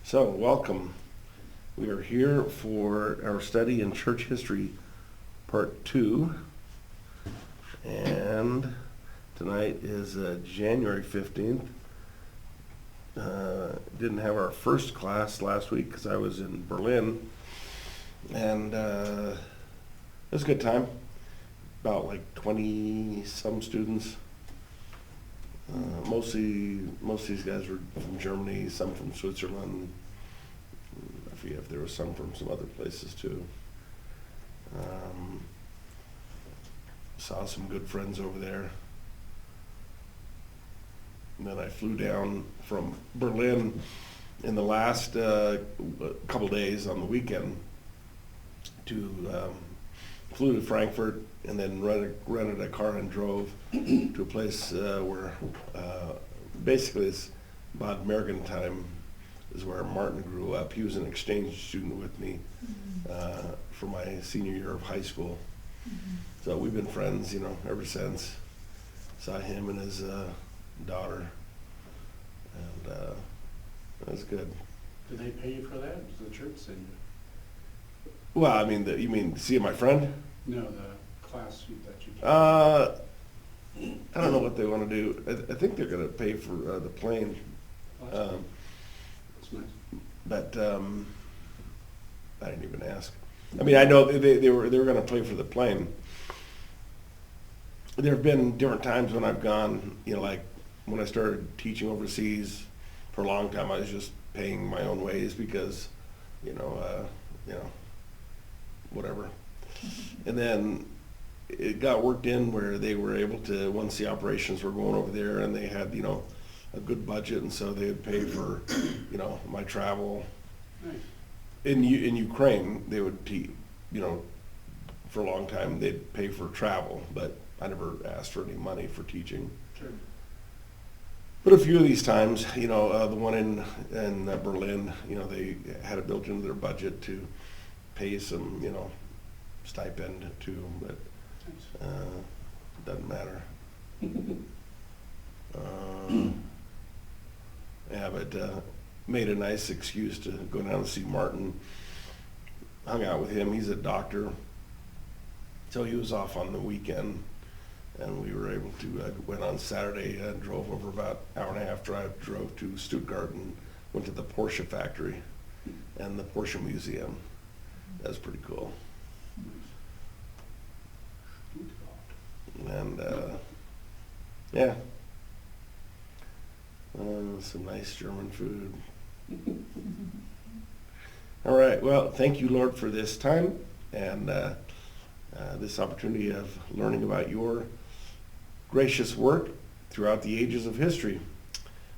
So, welcome. We are here for our study in church history, part 2. And tonight is January 15th. Didn't have our first class last week because I was in Berlin. And it was a good time. About like 20-some students. Most of these guys were from Germany, some from Switzerland. I forget if there was some from some other places too. Saw some good friends over there. And then I flew down from Berlin in the last couple days on the weekend flew to Frankfurt and then rented a car and drove to a place where basically it's about American time is where Martin grew up. He was an exchange student with me for my senior year of high school. So we've been friends, ever since. Saw him and his daughter, and that was good. Did they pay you for that? Does the church send you? Well, I mean, you mean seeing my friend? No, the class that you I don't know what they want to do. I think they're going to pay for the plane. That's nice. But I didn't even ask. I mean, I know they were going to pay for the plane. There have been different times when I've gone, like when I started teaching overseas for a long time, I was just paying my own ways because, whatever. And then it got worked in where they were able to, once the operations were going over there and they had, a good budget, and so they would pay for, my travel. Nice. In Ukraine, they would, for a long time, they'd pay for travel, but I never asked for any money for teaching. Sure. But a few of these times, the one in Berlin, they had it built into their budget to pay some, stipend too, but doesn't matter. Yeah, but made a nice excuse to go down and see Martin. Hung out with him. He's a doctor, so he was off on the weekend, and we were able to went on Saturday. Drove over about an hour and a half drive. Drove to Stuttgart and went to the Porsche factory and the Porsche museum. That was pretty cool. And yeah, some nice German food. All right, well, thank you, Lord, for this time and this opportunity of learning about your gracious work throughout the ages of history.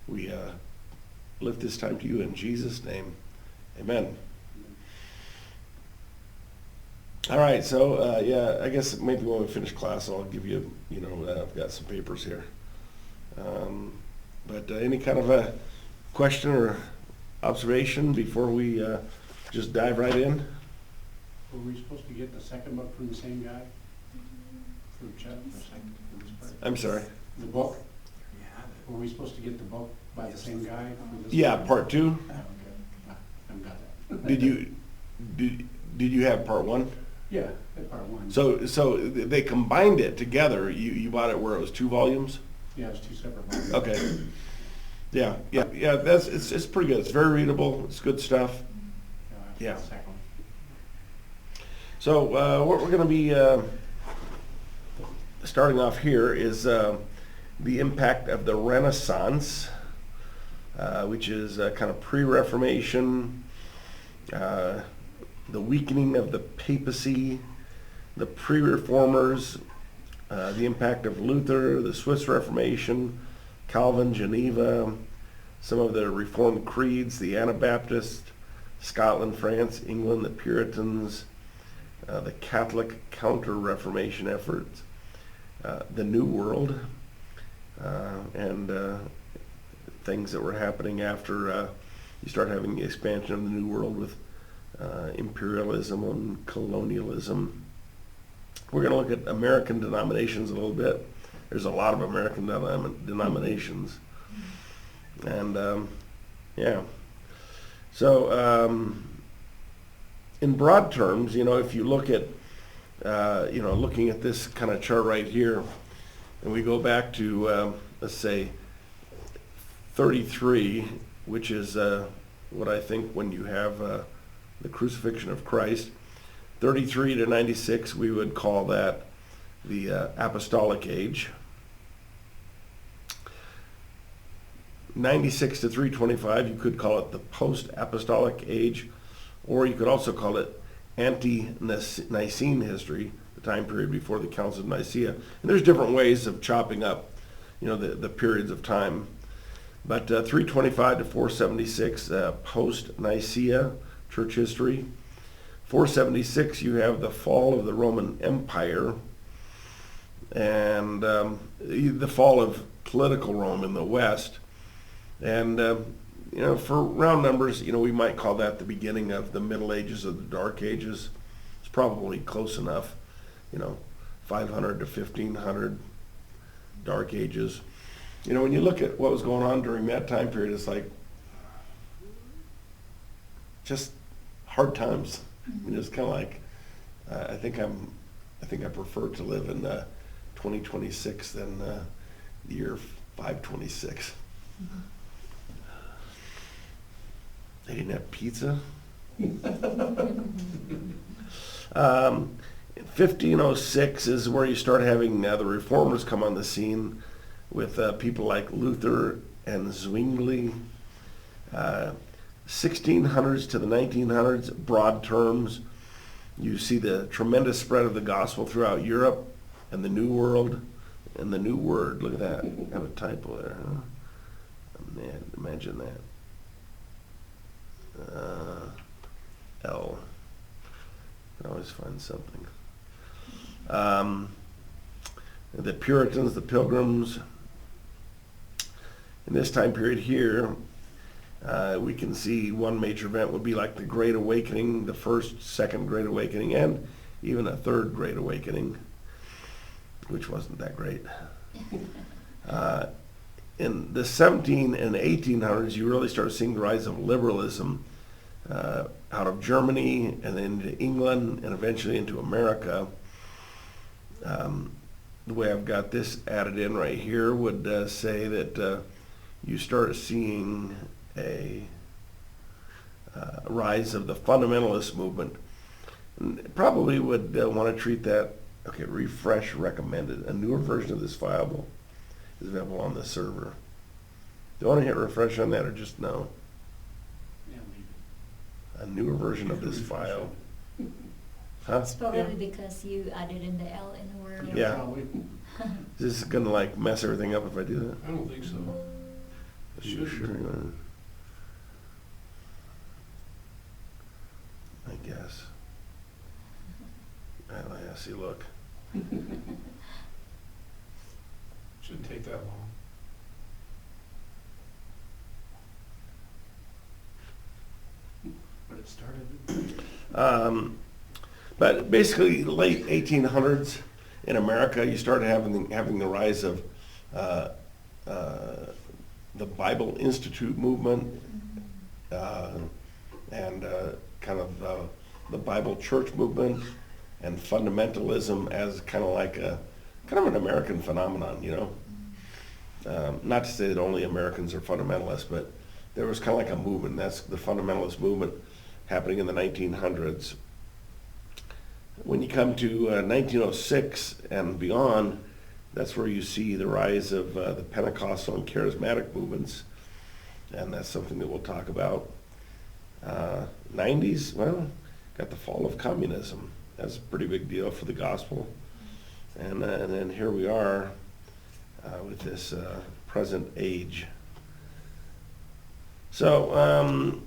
We lift this time to you in Jesus' name. Amen. All right, so yeah, I guess maybe when we finish class, I'll give you, I've got some papers here. But any kind of a question or observation before we just dive right in? Were we supposed to get the second book from the same guy? From Chet? I'm sorry? The book? Were we supposed to get the book by the same guy? Yeah, part 2. Okay. I haven't got that. Did you have part 1? Yeah, at part 1. So they combined it together. You bought it where it was 2 volumes? Yeah, it's 2 separate volumes. Okay. Yeah. It's pretty good. It's very readable. It's good stuff. Yeah. The second one. So what we're going to be starting off here is the impact of the Renaissance, which is kind of pre-Reformation, the weakening of the papacy, the pre-reformers, the impact of Luther, the Swiss Reformation, Calvin, Geneva, some of the Reformed creeds, the Anabaptists, Scotland, France, England, the Puritans, the Catholic Counter-Reformation efforts, the New World, and things that were happening after you start having the expansion of the New World with imperialism and colonialism. We're going to look at American denominations a little bit. There's a lot of American denominations. And yeah. So, in broad terms, if you look at, looking at this kind of chart right here, and we go back to, let's say, 33, which is what I think when you have the crucifixion of Christ, 33 to 96, we would call that the apostolic age. 96 to 325, you could call it the post-apostolic age, or you could also call it ante-Nicene history, the time period before the Council of Nicaea. And there's different ways of chopping up, the periods of time. But 325 to 476, post-Nicaea church history. 476, you have the fall of the Roman Empire and the fall of political Rome in the West. And, for round numbers, we might call that the beginning of the Middle Ages or the Dark Ages. It's probably close enough, 500 to 1500 Dark Ages. When you look at what was going on during that time period, it's like just hard times. It's kind of like I think I prefer to live in 2026 than the year 526. Mm-hmm. They didn't have pizza. 1506 is where you start having the reformers come on the scene with people like Luther and Zwingli. 1600s to the 1900s, broad terms, you see the tremendous spread of the gospel throughout Europe and the New World and the New Word. Look at that. I have a typo there, huh? Man, imagine that. L. I can always find something. The Puritans, the Pilgrims. In this time period here, we can see one major event would be like the Great Awakening, the first, second Great Awakening, and even a third Great Awakening, which wasn't that great. In the 17 and 1800s, you really start seeing the rise of liberalism out of Germany and then into England and eventually into America. The way I've got this added in right here would say that you start seeing a rise of the fundamentalist movement. And probably would want to treat that, okay, refresh recommended. A newer version of this file is available on the server. Do you want to hit refresh on that or just no? Yeah, leave A newer version of this Refresh file. it. Huh? It's probably because you added in the L in the word. Yeah. Probably. Is this going to like mess everything up if I do that? I don't think so. Are you Shouldn't. sure? I guess. Well, yeah, see, look. Shouldn't take that long. But it started. But basically, late 1800s in America, you started having the rise of the Bible Institute movement and kind of the Bible Church movement and fundamentalism as kind of an American phenomenon, Not to say that only Americans are fundamentalists, but there was kind of like a movement. That's the fundamentalist movement happening in the 1900s. When you come to 1906 and beyond, that's where you see the rise of the Pentecostal and charismatic movements, and that's something that we'll talk about. 90s, well, got the fall of communism. That's a pretty big deal for the gospel. And then here we are with this present age. So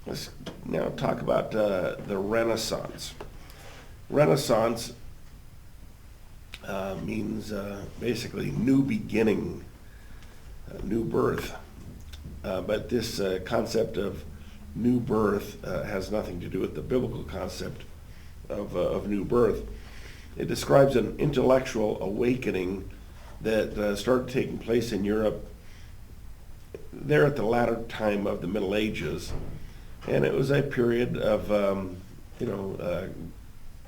let's now talk about the Renaissance. Renaissance means basically new beginning, new birth. But this concept of new birth has nothing to do with the biblical concept of new birth. It describes an intellectual awakening that started taking place in Europe there at the latter time of the Middle Ages. And it was a period of,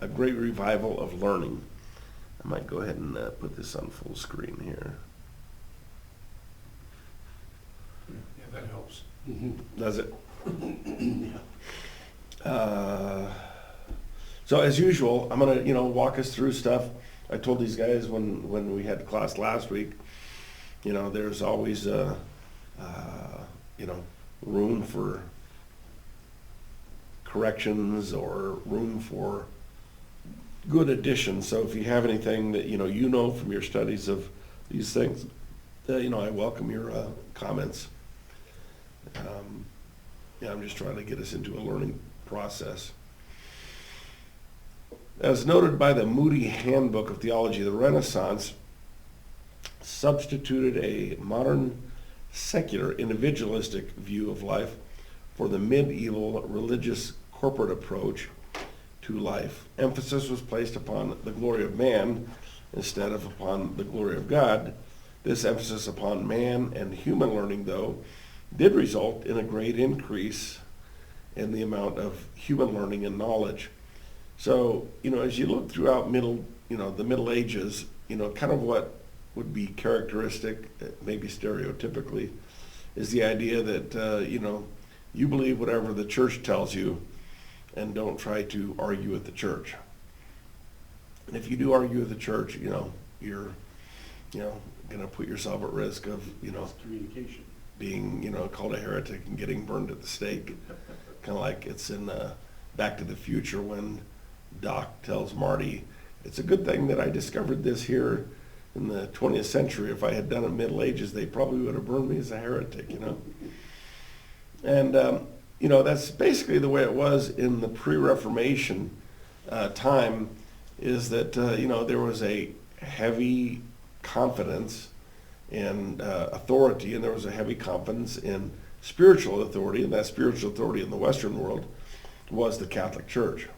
a great revival of learning. I might go ahead and put this on full screen here. Yeah, that helps. Does it? Yeah. So as usual, I'm gonna, walk us through stuff. I told these guys when we had class last week, there's always, room for corrections or room for good additions. So if you have anything that, from your studies of these things, I welcome your comments. I'm just trying to get us into a learning process. As noted by the Moody Handbook of Theology, the Renaissance substituted a modern, secular, individualistic view of life for the medieval religious corporate approach to life. Emphasis was placed upon the glory of man instead of upon the glory of God. This emphasis upon man and human learning, though, did result in a great increase in the amount of human learning and knowledge. So, as you look throughout the Middle Ages, kind of what would be characteristic, maybe stereotypically, is the idea that, you believe whatever the church tells you and don't try to argue with the church. And if you do argue with the church, you're, going to put yourself at risk of, Communication. being, called a heretic and getting burned at the stake. Kind of like it's in Back to the Future when Doc tells Marty, it's a good thing that I discovered this here in the 20th century. If I had done it in Middle Ages, they probably would have burned me as a heretic, And, that's basically the way it was in the pre-Reformation time, is that, there was a heavy confidence in authority, and there was a heavy confidence in spiritual authority, and that spiritual authority in the Western world was the Catholic Church.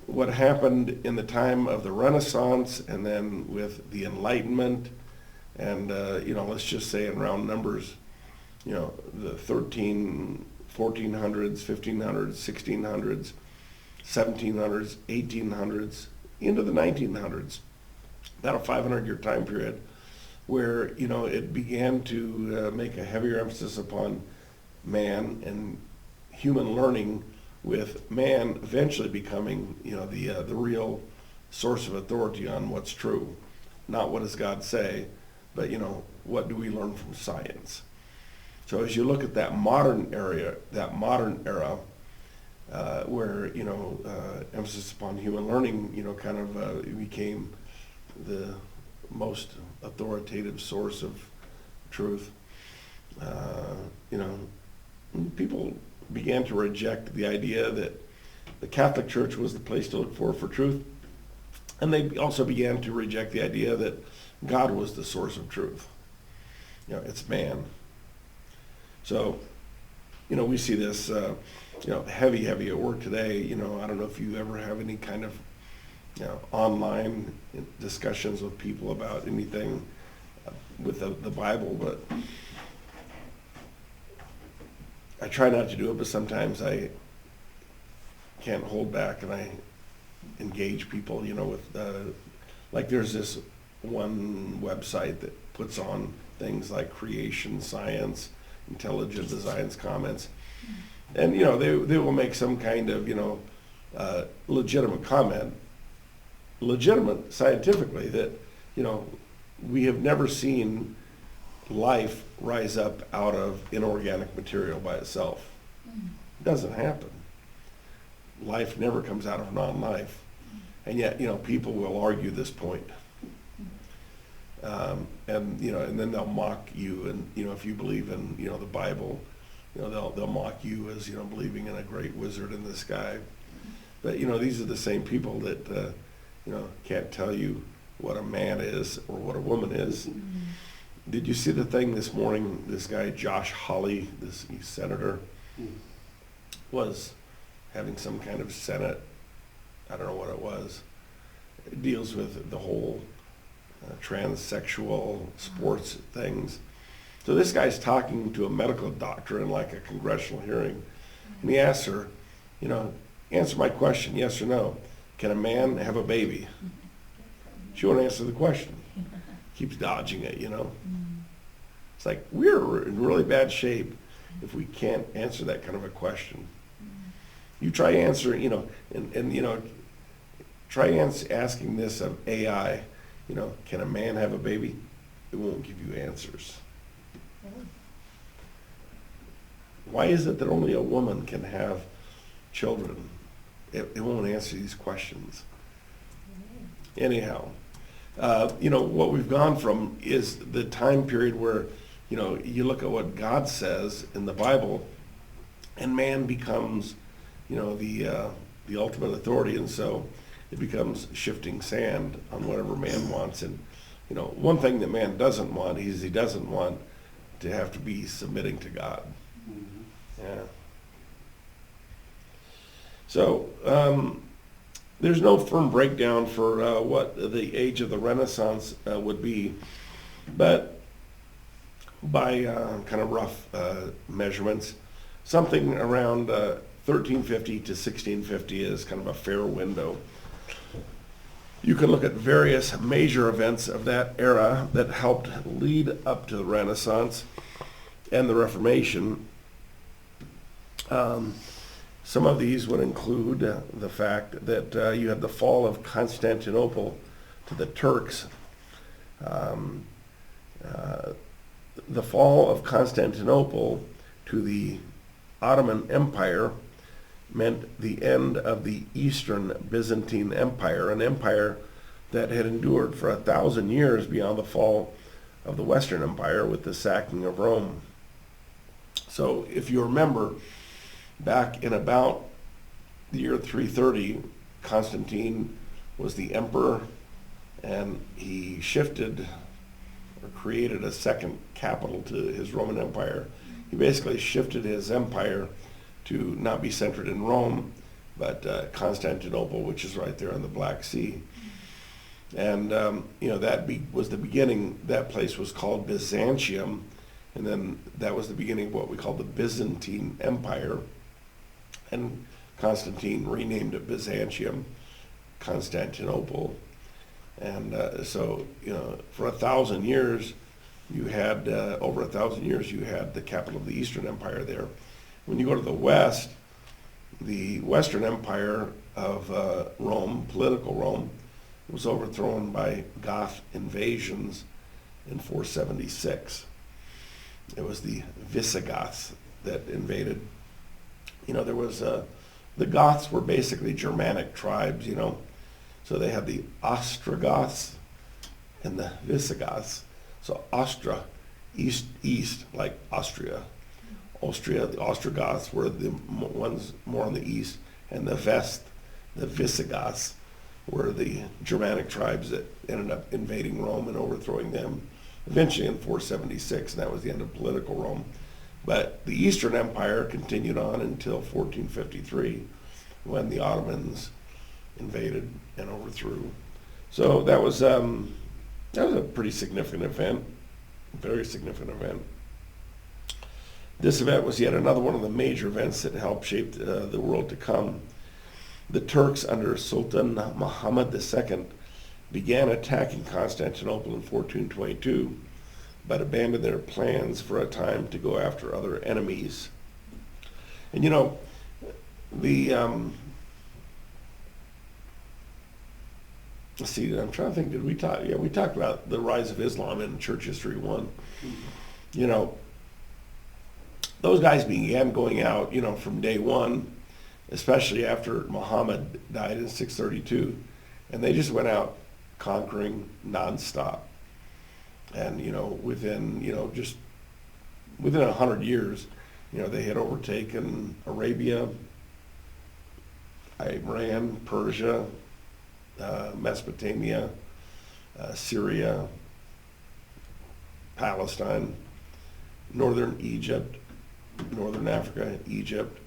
What happened in the time of the Renaissance and then with the Enlightenment and, let's just say in round numbers, the 1400s, 1500s, 1600s, 1700s, 1800s, into the 1900s, about a 500-year time period where, it began to make a heavier emphasis upon man and human learning, with man eventually becoming, the real source of authority on what's true. Not what does God say, but, what do we learn from science? So as you look at that modern era, where, emphasis upon human learning, kind of became the most authoritative source of truth, people began to reject the idea that the Catholic Church was the place to look for truth. And they also began to reject the idea that God was the source of truth. It's man. So, we see this, heavy at work today. I don't know if you ever have any kind of, online discussions with people about anything with the Bible, but I try not to do it, but sometimes I can't hold back and I engage people, with, like there's this one website that puts on things like creation science, intelligent designs comments. And, they will make some kind of, legitimate comment, legitimate scientifically, that, we have never seen life rise up out of inorganic material by itself. It doesn't happen. Life never comes out of non-life. And yet, people will argue this point. And then they'll mock you. And, if you believe in, the Bible, they'll mock you as, believing in a great wizard in the sky. But, these are the same people that, can't tell you what a man is or what a woman is. Did you see the thing this morning? This guy, Josh Hawley, this senator, was having some kind of Senate, I don't know what it was. It deals with the whole transsexual sports things. So this guy's talking to a medical doctor in like a congressional hearing, And he asks her, you know, answer my question, yes or no. Can a man have a baby? She won't answer the question. Keeps dodging it, you know. It's like, we're in really bad shape if we can't answer that kind of a question. You try answering, you know, and you know, try asking this of AI, you know, can a man have a baby? It won't give you answers. Why is it that only a woman can have children? It won't answer these questions. Anyhow, you know, what we've gone from is the time period where, you know, you look at what God says in the Bible, and man becomes, you know, the ultimate authority, and so it becomes shifting sand on whatever man wants. And, you know, one thing that man doesn't want is he doesn't want to have to be submitting to God. Yeah. So there's no firm breakdown for what the age of the Renaissance would be, but by kind of rough measurements, something around 1350 to 1650 is kind of a fair window. You can look at various major events of that era that helped lead up to the Renaissance and the Reformation. Some of these would include the fact that you had the fall of Constantinople to the Turks. The fall of Constantinople to the Ottoman Empire meant the end of the Eastern Byzantine Empire, an empire that had endured for 1,000 years beyond the fall of the Western Empire with the sacking of Rome. So if you remember, back in about the year 330, Constantine was the emperor, and he shifted or created a second capital to his Roman Empire. He basically shifted his empire to not be centered in Rome, but Constantinople, which is right there on the Black Sea. And you know, that was the beginning. That place was called Byzantium, and then that was the beginning of what we call the Byzantine Empire. And Constantine renamed it Byzantium, Constantinople. And so, you know, for 1,000 years, you had, over 1,000 years, you had the capital of the Eastern Empire there. When you go to the West, the Western Empire of Rome, political Rome, was overthrown by Goth invasions in 476. It was the Visigoths that invaded. You know, there was, the Goths were basically Germanic tribes, you know. So they had the Ostrogoths and the Visigoths. So Austria, east, like Austria. The Ostrogoths were the ones more on the east, and the West, the Visigoths, were the Germanic tribes that ended up invading Rome and overthrowing them eventually in 476, and that was the end of political Rome. But the Eastern Empire continued on until 1453, when the Ottomans invaded and overthrew. So that was a pretty significant event, very significant event. This event was yet another one of the major events that helped shape the world to come. The Turks under Sultan Muhammad II began attacking Constantinople in 1422, but abandoned their plans for a time to go after other enemies. And you know, let's see, I'm trying to think, did we talk? Yeah, we talked about the rise of Islam in Church History 1. You know, those guys began going out, you know, from day one, especially after Muhammad died in 632, and they just went out conquering nonstop. And, you know, within 100 years, you know, they had overtaken Arabia, Iran, Persia, Mesopotamia, Syria, Palestine, northern Egypt, northern Africa, Egypt,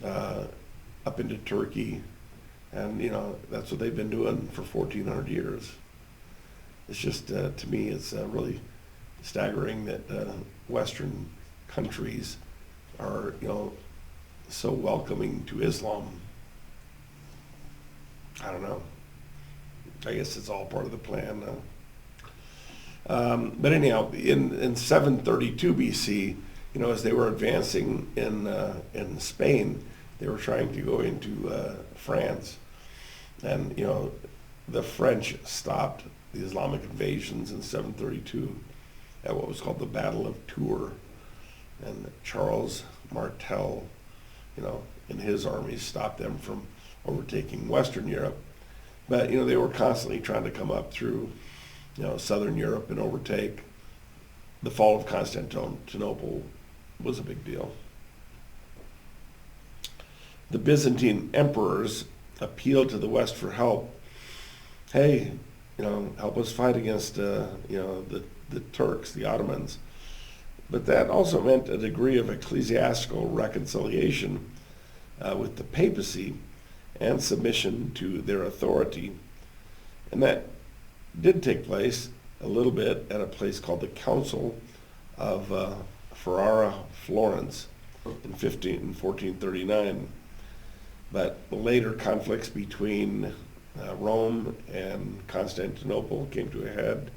up into Turkey. And, you know, that's what they've been doing for 1,400 years. It's just, to me, it's really staggering that Western countries are, you know, so welcoming to Islam? I don't know. I guess it's all part of the plan. But anyhow, in 732 BC, as they were advancing in Spain, they were trying to go into France, and the French stopped the Islamic invasions in 732 at what was called the Battle of Tours, and Charles Martel, and his armies stopped them from overtaking Western Europe. But they were constantly trying to come up through Southern Europe and overtake. The fall of Constantinople was a big deal. The Byzantine emperors appealed to the West for help. Hey, help us fight against the Turks, the Ottomans. But that also meant a degree of ecclesiastical reconciliation with the papacy and submission to their authority. And that did take place a little bit at a place called the Council of Ferrara, Florence, in 1439. But later conflicts between Rome and Constantinople came to a head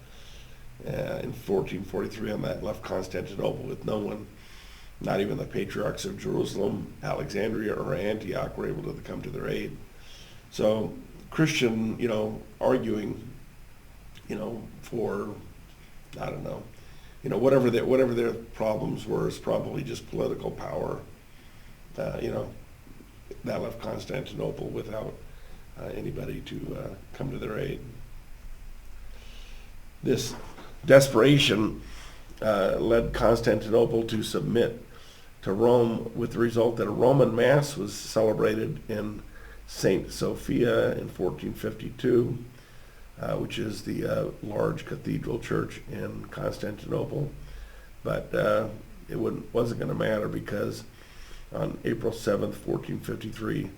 in 1443, and that left Constantinople with no one. Not even the patriarchs of Jerusalem, Alexandria, or Antioch were able to come to their aid. So Christian, arguing, for, I don't know, whatever their problems were, is probably just political power. That left Constantinople without anybody to come to their aid. This desperation led Constantinople to submit to Rome, with the result that a Roman Mass was celebrated in St. Sophia in 1452, which is the large cathedral church in Constantinople. But it wasn't going to matter, because on April 7th, 1453,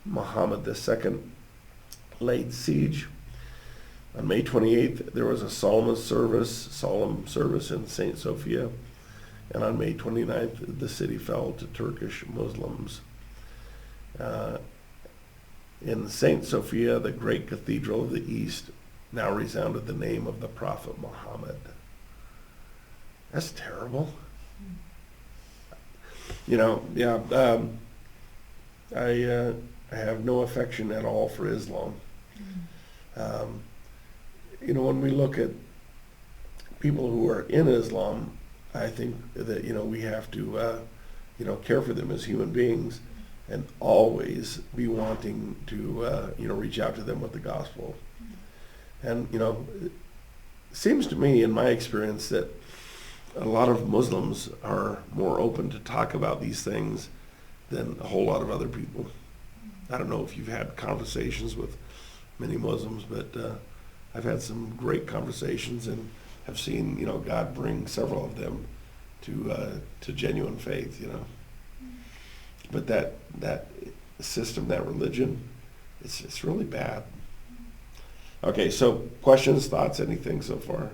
Muhammad II laid siege. On May 28th, there was a solemn service in St. Sophia, and on May 29th, the city fell to Turkish Muslims. In St. Sophia, the great cathedral of the East, now resounded the name of the Prophet Muhammad. That's terrible. I have no affection at all for Islam. When we look at people who are in Islam, I think that, we have to, care for them as human beings, and always be wanting to, reach out to them with the gospel. And, it seems to me, in my experience, that a lot of Muslims are more open to talk about these things than a whole lot of other people. I don't know if you've had conversations with many Muslims, but I've had some great conversations and have seen, God bring several of them to genuine faith, But that system, that religion, it's really bad. Okay, so questions, thoughts, anything so far?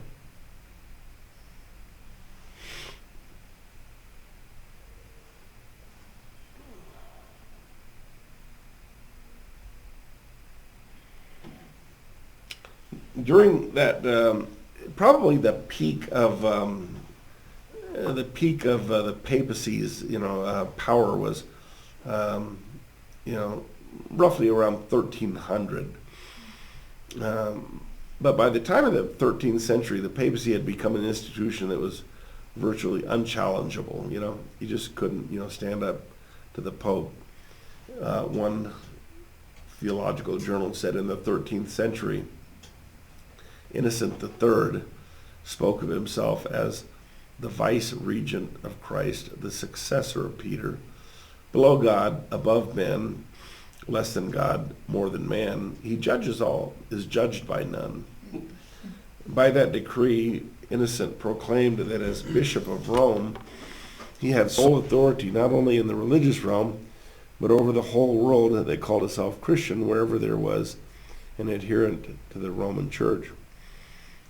During that, probably the peak of the papacy's, power was, roughly around 1300. But by the time of the 13th century, the papacy had become an institution that was virtually unchallengeable. You just couldn't, stand up to the Pope. One theological journal said in the 13th century, Innocent III spoke of himself as the vice-regent of Christ, the successor of Peter, below God, above men, less than God, more than man. He judges all, is judged by none. By that decree, Innocent proclaimed that as Bishop of Rome, he had sole authority not only in the religious realm, but over the whole world, that they called himself Christian wherever there was an adherent to the Roman Church.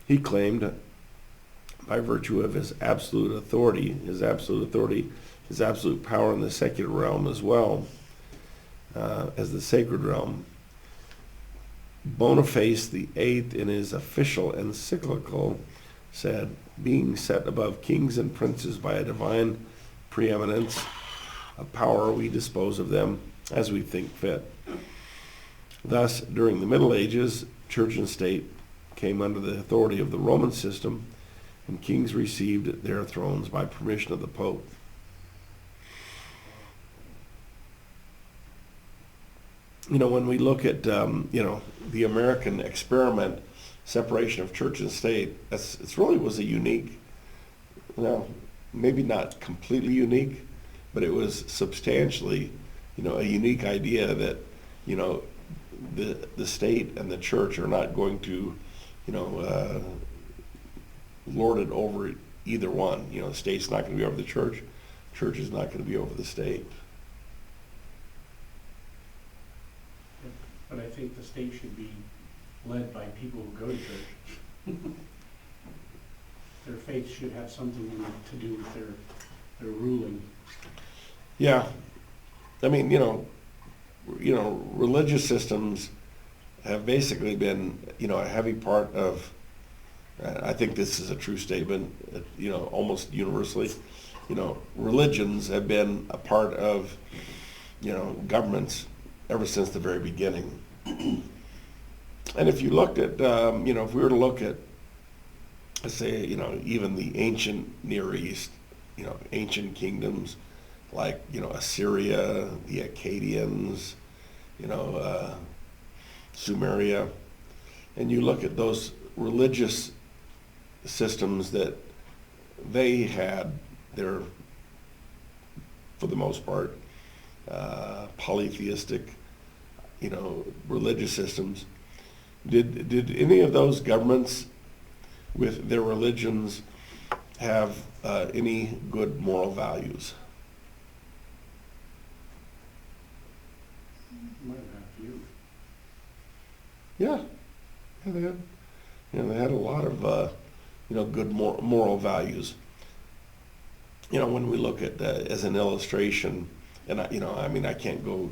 He claimed, by virtue of his absolute authority, his absolute power in the secular realm as well as the sacred realm. Boniface VIII, in his official encyclical, said, being set above kings and princes by a divine preeminence of power, we dispose of them as we think fit. Thus, during the Middle Ages, church and state came under the authority of the Roman system, and kings received their thrones by permission of the Pope. When we look at, the American experiment, separation of church and state, it really was a unique, maybe not completely unique, but it was substantially, a unique idea that, the state and the church are not going to, lord it over either one. The state's not going to be over the church. Church is not going to be over the state. But I think the state should be led by people who go to church. Their faith should have something to do with their ruling. Yeah. I mean, religious systems have basically been, a heavy part of, I think this is a true statement, almost universally, religions have been a part of, governments ever since the very beginning. And if you looked at, if we were to look at, let's say, even the ancient Near East, ancient kingdoms like, Assyria, the Akkadians, Sumeria, and you look at those religious systems that they had, their, for the most part, polytheistic, religious systems. Did any of those governments with their religions have any good moral values? Might have had a few. Yeah, they had. They had a lot of good moral values. When we look at as an illustration, and I can't go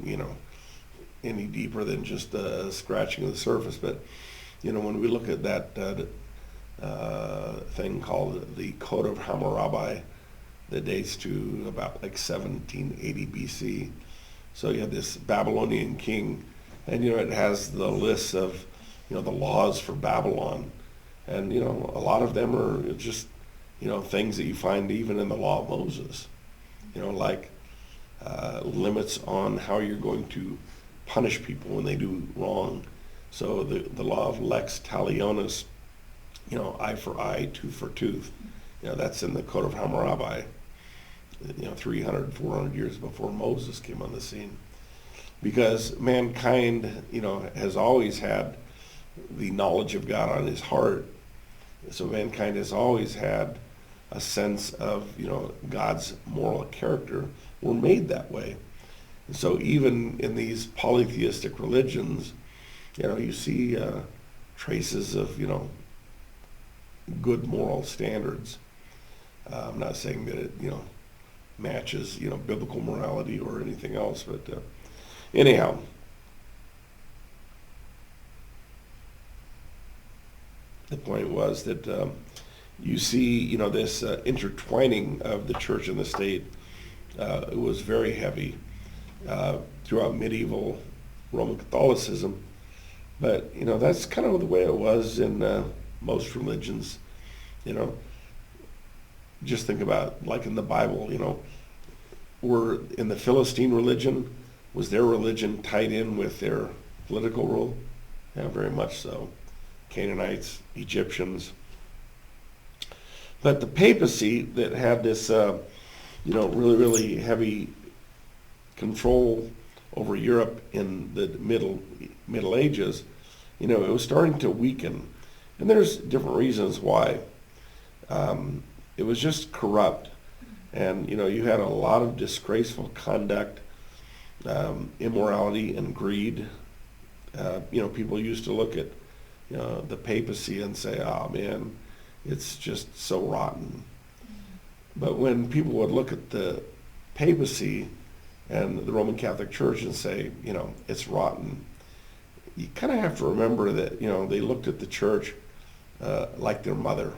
any deeper than just scratching of the surface, but when we look at that thing called the Code of Hammurabi that dates to about like 1780 BC. So you have this Babylonian king, and it has the lists of the laws for Babylon, and a lot of them are just things that you find even in the law of Moses, like limits on how you're going to punish people when they do wrong. So the law of lex talionis, eye for eye, tooth for tooth, that's in the Code of Hammurabi, 300, 400 years before Moses came on the scene. Because mankind, has always had the knowledge of God on his heart. So mankind has always had a sense of, God's moral character. We're made that way. And so even in these polytheistic religions, you see traces of, good moral standards. I'm not saying that it, matches, biblical morality or anything else, but anyhow. The point was that you see, this intertwining of the church and the state. It was very heavy throughout medieval Roman Catholicism. But, that's kind of the way it was in most religions. Just think about, like in the Bible, were in the Philistine religion, was their religion tied in with their political rule? Yeah, very much so. Canaanites, Egyptians. But the papacy that had this, really, really heavy control over Europe in the Middle Ages, it was starting to weaken. And there's different reasons why. It was just corrupt. And, you had a lot of disgraceful conduct, immorality and greed. People used to look at, the papacy and say, oh man, it's just so rotten. But when people would look at the papacy and the Roman Catholic Church and say, it's rotten. You kind of have to remember that, they looked at the church like their mother.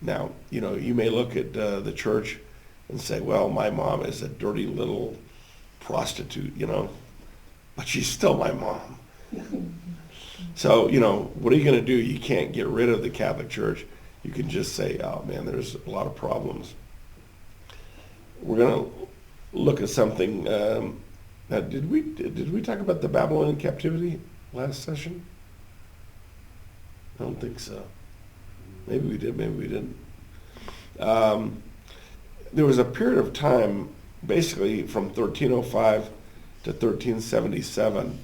Now, you may look at the church and say, well, my mom is a dirty little prostitute, but she's still my mom. So, what are you going to do? You can't get rid of the Catholic Church. You can just say, oh man, there's a lot of problems. We're going to look at something. Now, did we talk about the Babylonian captivity last session? I don't think so. Maybe we did, maybe we didn't. There was a period of time, basically from 1305 to 1377,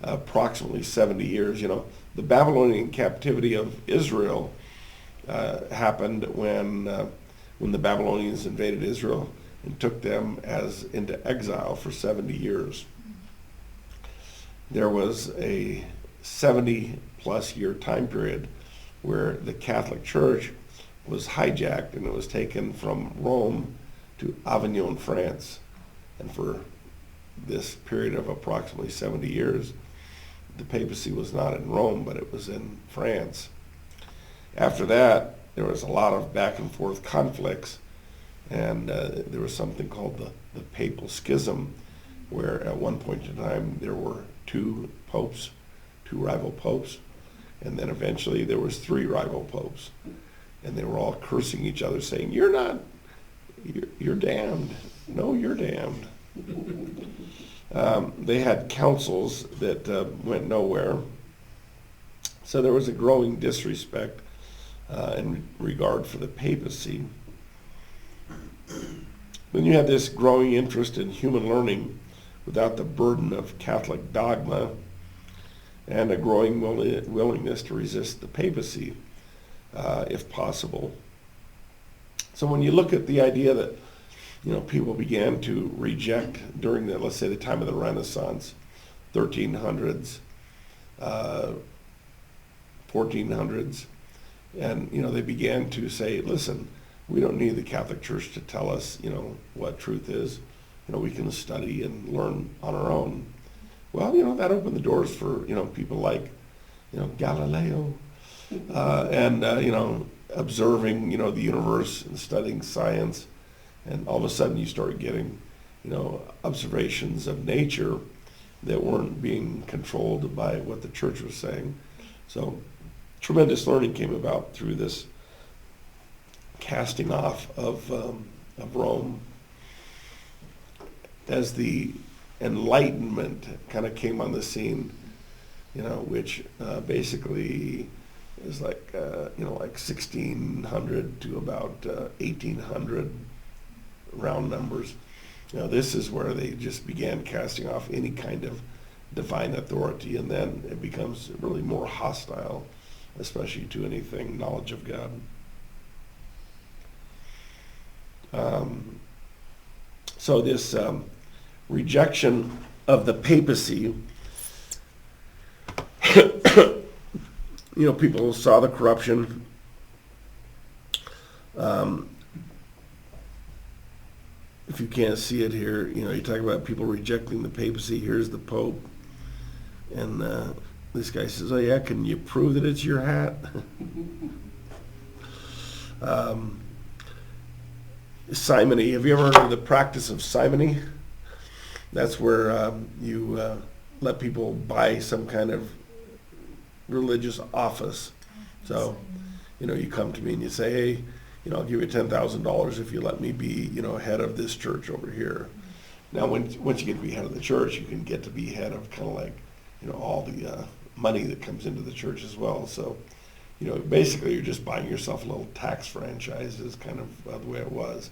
approximately 70 years. The Babylonian captivity of Israel happened when the Babylonians invaded Israel and took them into exile for 70 years. There was a 70-plus year time period where the Catholic Church was hijacked and it was taken from Rome to Avignon, France. And for this period of approximately 70 years, the papacy was not in Rome, but it was in France. After that, there was a lot of back and forth conflicts, and there was something called the Papal Schism, where at one point in time there were two rival popes, and then eventually there was three rival popes, and they were all cursing each other, saying, you're damned. No, you're damned. They had councils that went nowhere. So there was a growing disrespect in regard for the papacy. Then you had this growing interest in human learning without the burden of Catholic dogma, and a growing willingness to resist the papacy, if possible. So when you look at the idea that people began to reject during let's say the time of the Renaissance, 1300s, 1400s, and they began to say, listen, we don't need the Catholic Church to tell us what truth is. We can study and learn on our own. Well, that opened the doors for people like Galileo, and observing the universe and studying science. And all of a sudden you start getting, observations of nature that weren't being controlled by what the church was saying. So tremendous learning came about through this casting off of Rome. As the Enlightenment kind of came on the scene, which basically is like 1600 to about 1800, round numbers. This is where they just began casting off any kind of divine authority, and then it becomes really more hostile, especially to anything knowledge of God. So this rejection of the papacy, people saw the corruption. If you can't see it here, you talk about people rejecting the papacy. Here's the Pope. And this guy says, oh yeah, can you prove that it's your hat? Simony. Have you ever heard of the practice of simony? That's where you let people buy some kind of religious office. So, you come to me and you say, hey, I'll give you $10,000 if you let me be, head of this church over here. Now, once you get to be head of the church, you can get to be head of kind of like, all the money that comes into the church as well. So, basically you're just buying yourself a little tax franchise is kind of the way it was.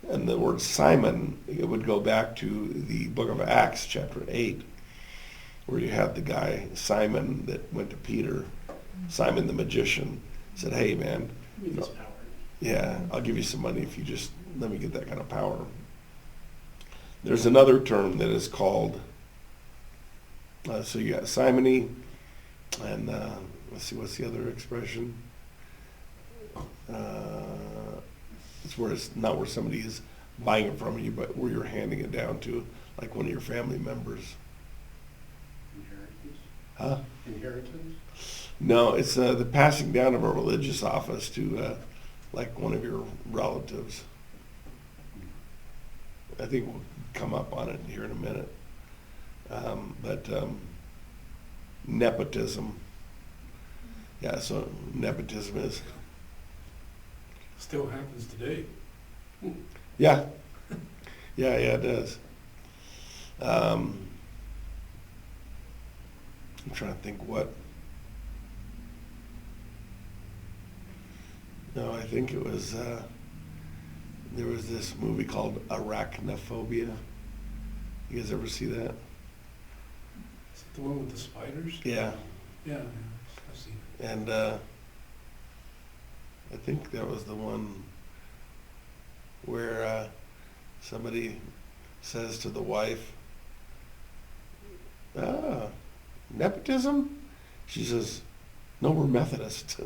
And the word Simon, it would go back to the book of Acts, chapter 8, where you had the guy, Simon, that went to Peter, Simon the magician, said, hey man, yeah, I'll give you some money if you just let me get that kind of power. There's another term that is called, so you got simony, and let's see, what's the other expression? It's where it's not where somebody is buying it from you, but where you're handing it down to like one of your family members. Inheritance? Huh? Inheritance? No, it's the passing down of a religious office to like one of your relatives. I think we'll come up on it here in a minute. But nepotism. Yeah, so nepotism is, Still happens today. yeah. Yeah, it does. I'm trying to think what. No, I think it was, there was this movie called Arachnophobia. You guys ever see that? Is it the one with the spiders? Yeah. Yeah, I've seen it. And I think that was the one where somebody says to the wife, nepotism? She says, no, we're Methodist.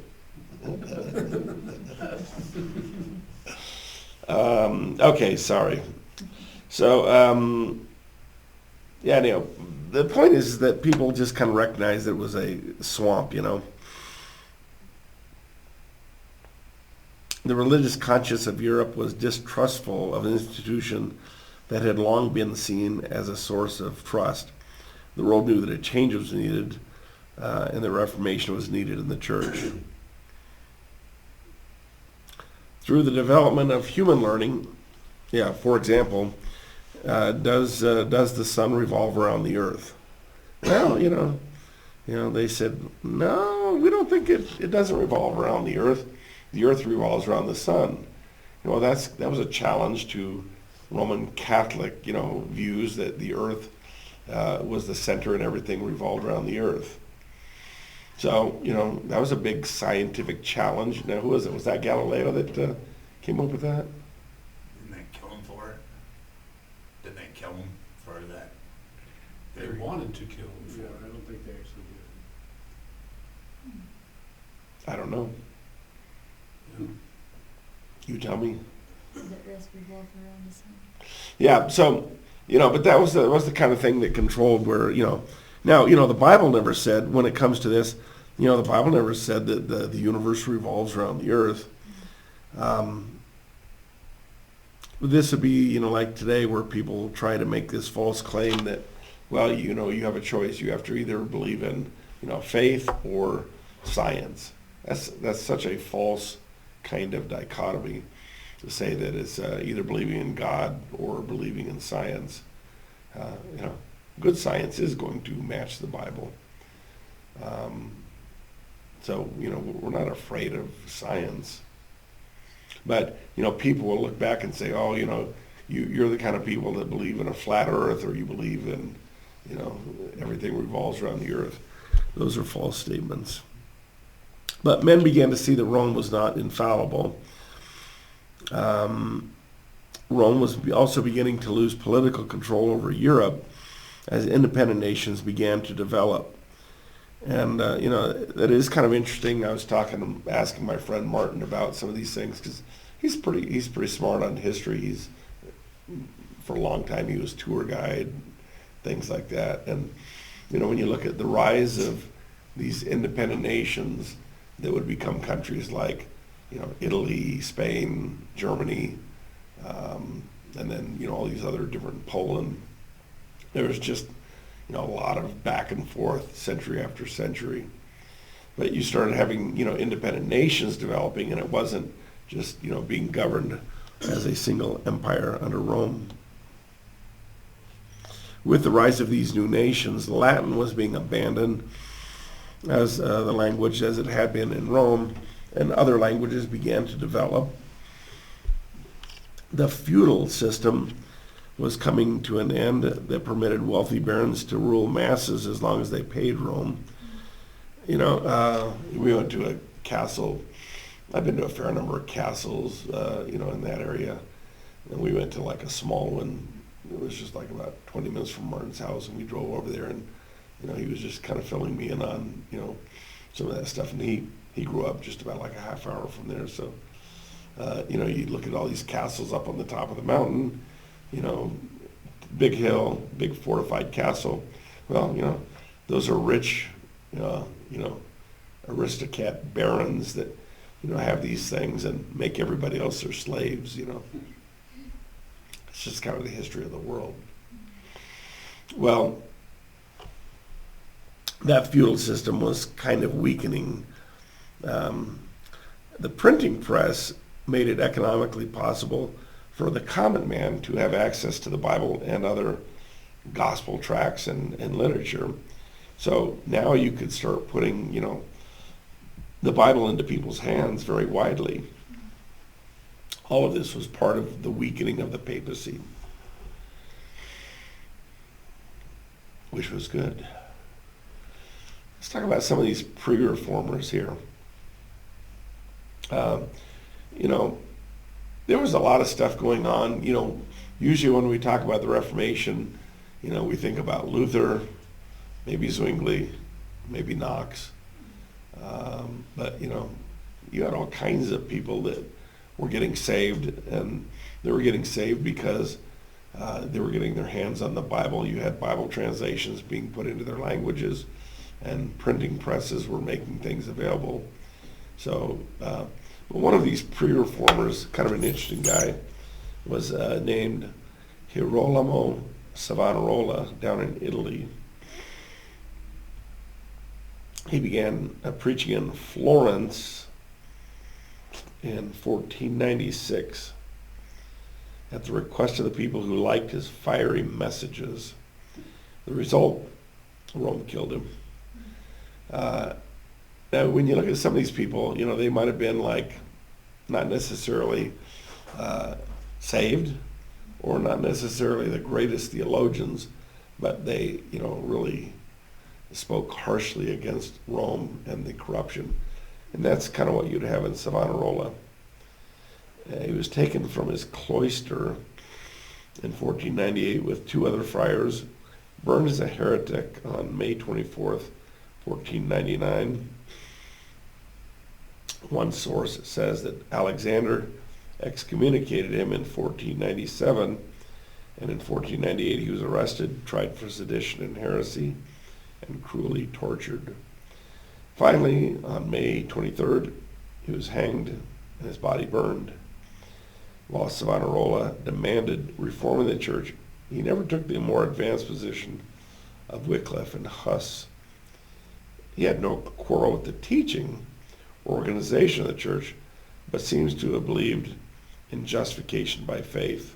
Okay, sorry. So, yeah, the point is that people just kind of recognized it was a swamp, The religious conscience of Europe was distrustful of an institution that had long been seen as a source of trust. The world knew that a change was needed, and that Reformation was needed in the church. Through the development of human learning, for example, does the sun revolve around the earth? Well, they said, no, we don't think it doesn't revolve around the earth. The earth revolves around the sun. That was a challenge to Roman Catholic, views that the earth was the center and everything revolved around the earth. So, that was a big scientific challenge. Now, who was it? Was that Galileo that came up with that? Didn't they kill him for it? Didn't they kill him for that? They wanted to kill him for Yeah, it. I don't think they actually did. I don't know. Yeah. You tell me. The earth revolve around the sun. Yeah, so, but that was the kind of thing that controlled where, now, the Bible never said, when it comes to this, the Bible never said that the universe revolves around the earth. This would be, like today where people try to make this false claim that, well, you have a choice. You have to either believe in, faith or science. That's such a false kind of dichotomy to say that it's either believing in God or believing in science. Good science is going to match the Bible. So, we're not afraid of science. But, people will look back and say, oh, you're the kind of people that believe in a flat earth, or you believe in, everything revolves around the earth. Those are false statements. But men began to see that Rome was not infallible. Rome was also beginning to lose political control over Europe as independent nations began to develop. And, that is kind of interesting. I was asking my friend Martin about some of these things because he's pretty smart on history. For a long time, he was tour guide, things like that. And, when you look at the rise of these independent nations that would become countries like, Italy, Spain, Germany, and then, all these other different, Poland, there was just, a lot of back and forth century after century. But you started having, independent nations developing, and it wasn't just, being governed as a single empire under Rome. With the rise of these new nations, Latin was being abandoned as the language as it had been in Rome, and other languages began to develop. The feudal system was coming to an end that permitted wealthy barons to rule masses as long as they paid Rome. We went to a castle. I've been to a fair number of castles, in that area. And we went to like a small one. It was just like about 20 minutes from Martin's house, and we drove over there, and, he was just kind of filling me in on, some of that stuff. And he grew up just about like a half hour from there. So You look at all these castles up on the top of the mountain, big hill, big fortified castle. Well, those are rich, aristocrat barons that, have these things and make everybody else their slaves. It's just kind of the history of the world. Well, that feudal system was kind of weakening. The printing press made it economically possible for the common man to have access to the Bible and other gospel tracts and literature. So now you could start putting, the Bible into people's hands very widely. All of this was part of the weakening of the papacy, which was good. Let's talk about some of these pre-reformers here. There was a lot of stuff going on. Usually when we talk about the Reformation, we think about Luther, maybe Zwingli, maybe Knox. But you had all kinds of people that were getting saved, and they were getting saved because they were getting their hands on the Bible. You had Bible translations being put into their languages, and printing presses were making things available. So, but one of these pre-reformers, kind of an interesting guy, was named Girolamo Savonarola down in Italy. He began preaching in Florence in 1496 at the request of the people who liked his fiery messages. The result, Rome killed him. Now, when you look at some of these people, they might have been not necessarily saved or not necessarily the greatest theologians, but they, really spoke harshly against Rome and the corruption. And that's kind of what you'd have in Savonarola. He was taken from his cloister in 1498 with two other friars, burned as a heretic on May 24th, 1499. One source says that Alexander excommunicated him in 1497, and in 1498 he was arrested, tried for sedition and heresy, and cruelly tortured. Finally, on May 23rd, he was hanged and his body burned. While Savonarola demanded reforming the church, he never took the more advanced position of Wycliffe and Huss. He had no quarrel with the teaching or organization of the church, but seems to have believed in justification by faith.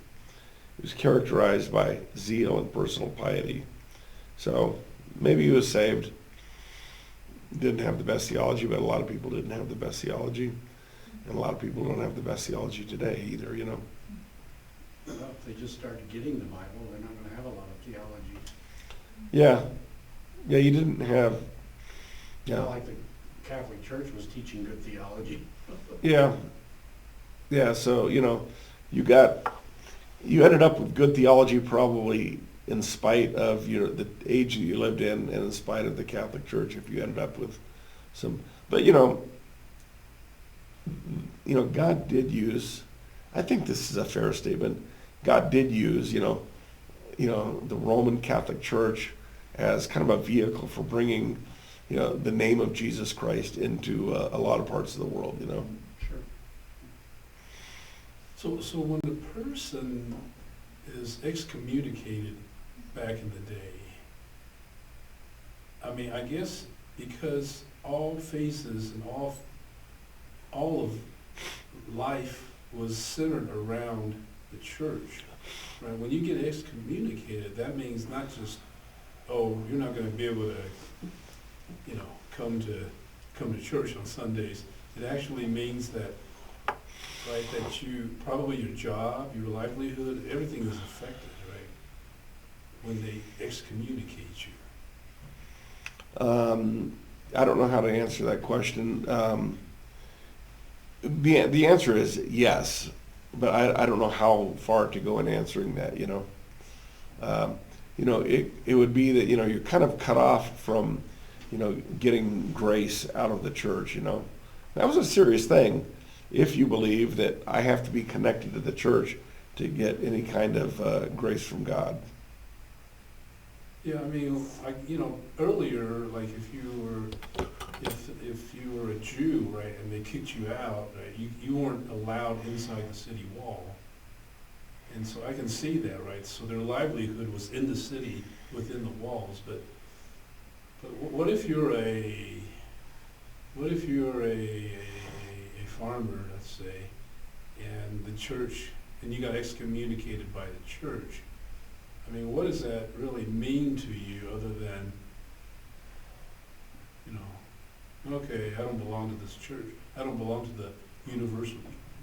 He was characterized by zeal and personal piety. So maybe he was saved, didn't have the best theology, but a lot of people didn't have the best theology. And a lot of people don't have the best theology today either, Well, if they just started getting the Bible, they're not going to have a lot of theology. Yeah, you didn't have, It's not like the Catholic Church was teaching good theology. so, you ended up with good theology probably in spite of, the age that you lived in and in spite of the Catholic Church, if you ended up with some, but, God did use, I think this is a fair statement, God did use, the Roman Catholic Church as kind of a vehicle for bringing, the name of Jesus Christ into a lot of parts of the world, Sure. So when the person is excommunicated back in the day, I guess because all faces and all of life was centered around the church, right? When you get excommunicated, that means not just, you're not going to be able to, come to church on Sundays. It actually means that, right, that probably your job, your livelihood, everything is affected, right, when they excommunicate you. I don't know how to answer that question. The answer is yes, but I don't know how far to go in answering that, it would be that, you're kind of cut off from, getting grace out of the church, That was a serious thing. if you believe that I have to be connected to the church to get any kind of grace from God. Yeah, I mean, earlier, like if you were a Jew, right, and they kicked you out, right, you weren't allowed inside the city wall. And so I can see that, right? So their livelihood was in the city, within the walls. But what if you're a farmer, let's say, and the church, and you got excommunicated by the church? I mean, what does that really mean to you, other than, okay, I don't belong to this church. I don't belong to the Universal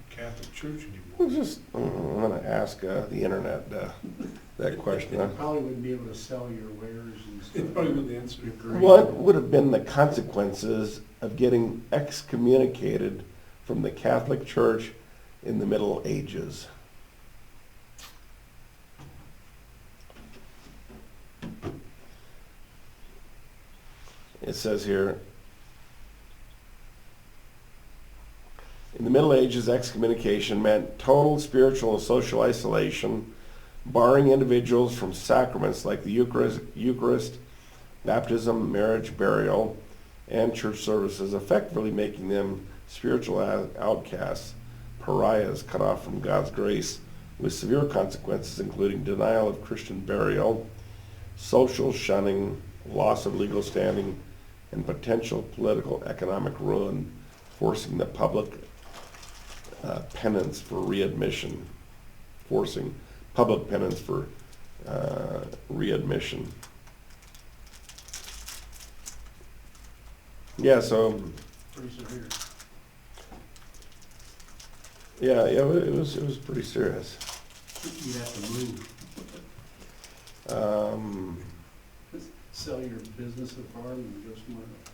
Catholic Church I anymore. I'm going to ask the internet that question. You probably wouldn't be able to sell your wares and stuff. It probably wouldn't answer your Agree. What would have been the consequences of getting excommunicated from the Catholic Church in the Middle Ages? It says here, in the Middle Ages, excommunication meant total spiritual and social isolation, barring individuals from sacraments like the Eucharist, baptism, marriage, burial, and church services, effectively making them spiritual outcasts, pariahs cut off from God's grace, with severe consequences including denial of Christian burial, social shunning, loss of legal standing, and potential political economic ruin, forcing the public penance for readmission, readmission. Yeah, so Pretty severe. yeah, it was pretty serious. You'd have to move, sell your business or farm and go somewhere else.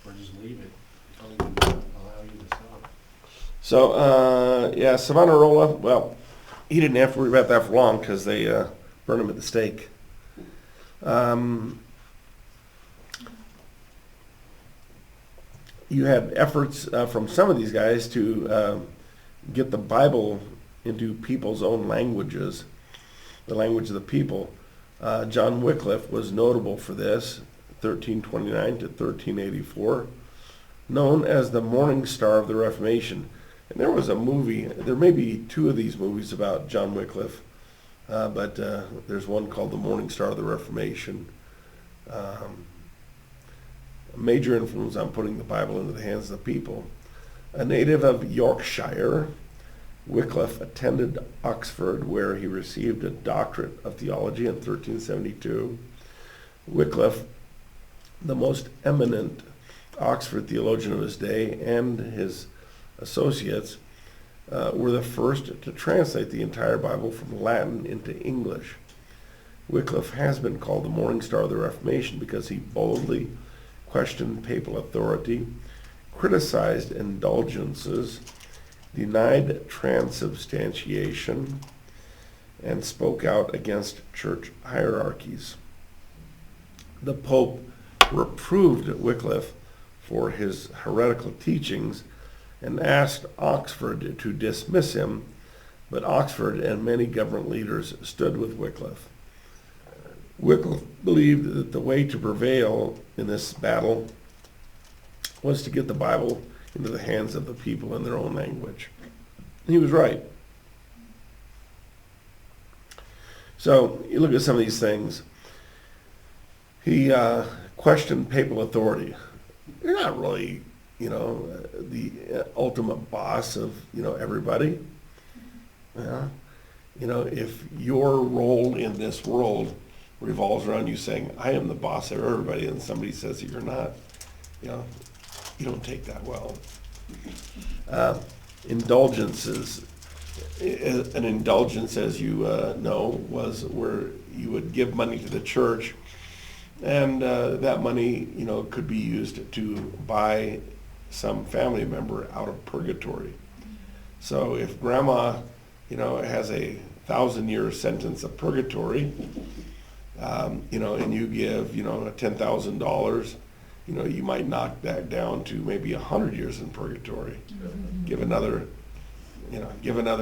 Or just leave it. Probably wouldn't allow you to sell it. So yeah, Savonarola. Well, he didn't have to worry about that for long because they burned him at the stake. You had efforts from some of these guys to get the Bible into people's own languages, the language of the people. John Wycliffe was notable for this, 1329 to 1384, known as the Morning Star of the Reformation. And there was a movie, there may be two of these movies about John Wycliffe, but there's one called The Morning Star of the Reformation. A major influence on putting the Bible into the hands of the people. A native of Yorkshire, Wycliffe attended Oxford, where he received a doctorate of theology in 1372. Wycliffe, the most eminent Oxford theologian of his day, and his associates were the first to translate the entire Bible from Latin into English. Wycliffe has been called the Morning Star of the Reformation because he boldly questioned papal authority, criticized indulgences, denied transubstantiation, and spoke out against church hierarchies. The Pope reproved Wycliffe for his heretical teachings and asked Oxford to dismiss him, but Oxford and many government leaders stood with Wycliffe. Wycliffe believed that the way to prevail in this battle was to get the Bible into the hands of the people in their own language. He was right. So you look at some of these things. He questioned papal authority. You're not really, the ultimate boss of, everybody. Yeah. If your role in this world revolves around you saying, I am the boss of everybody, and somebody says that you're not, you don't take that well. Indulgences. An indulgence, as you know, was where you would give money to the church, and that money, could be used to buy some family member out of purgatory. So if grandma, has a 1,000-year sentence of purgatory, and you give, $10,000, you might knock that down to maybe 100 years in purgatory. Give another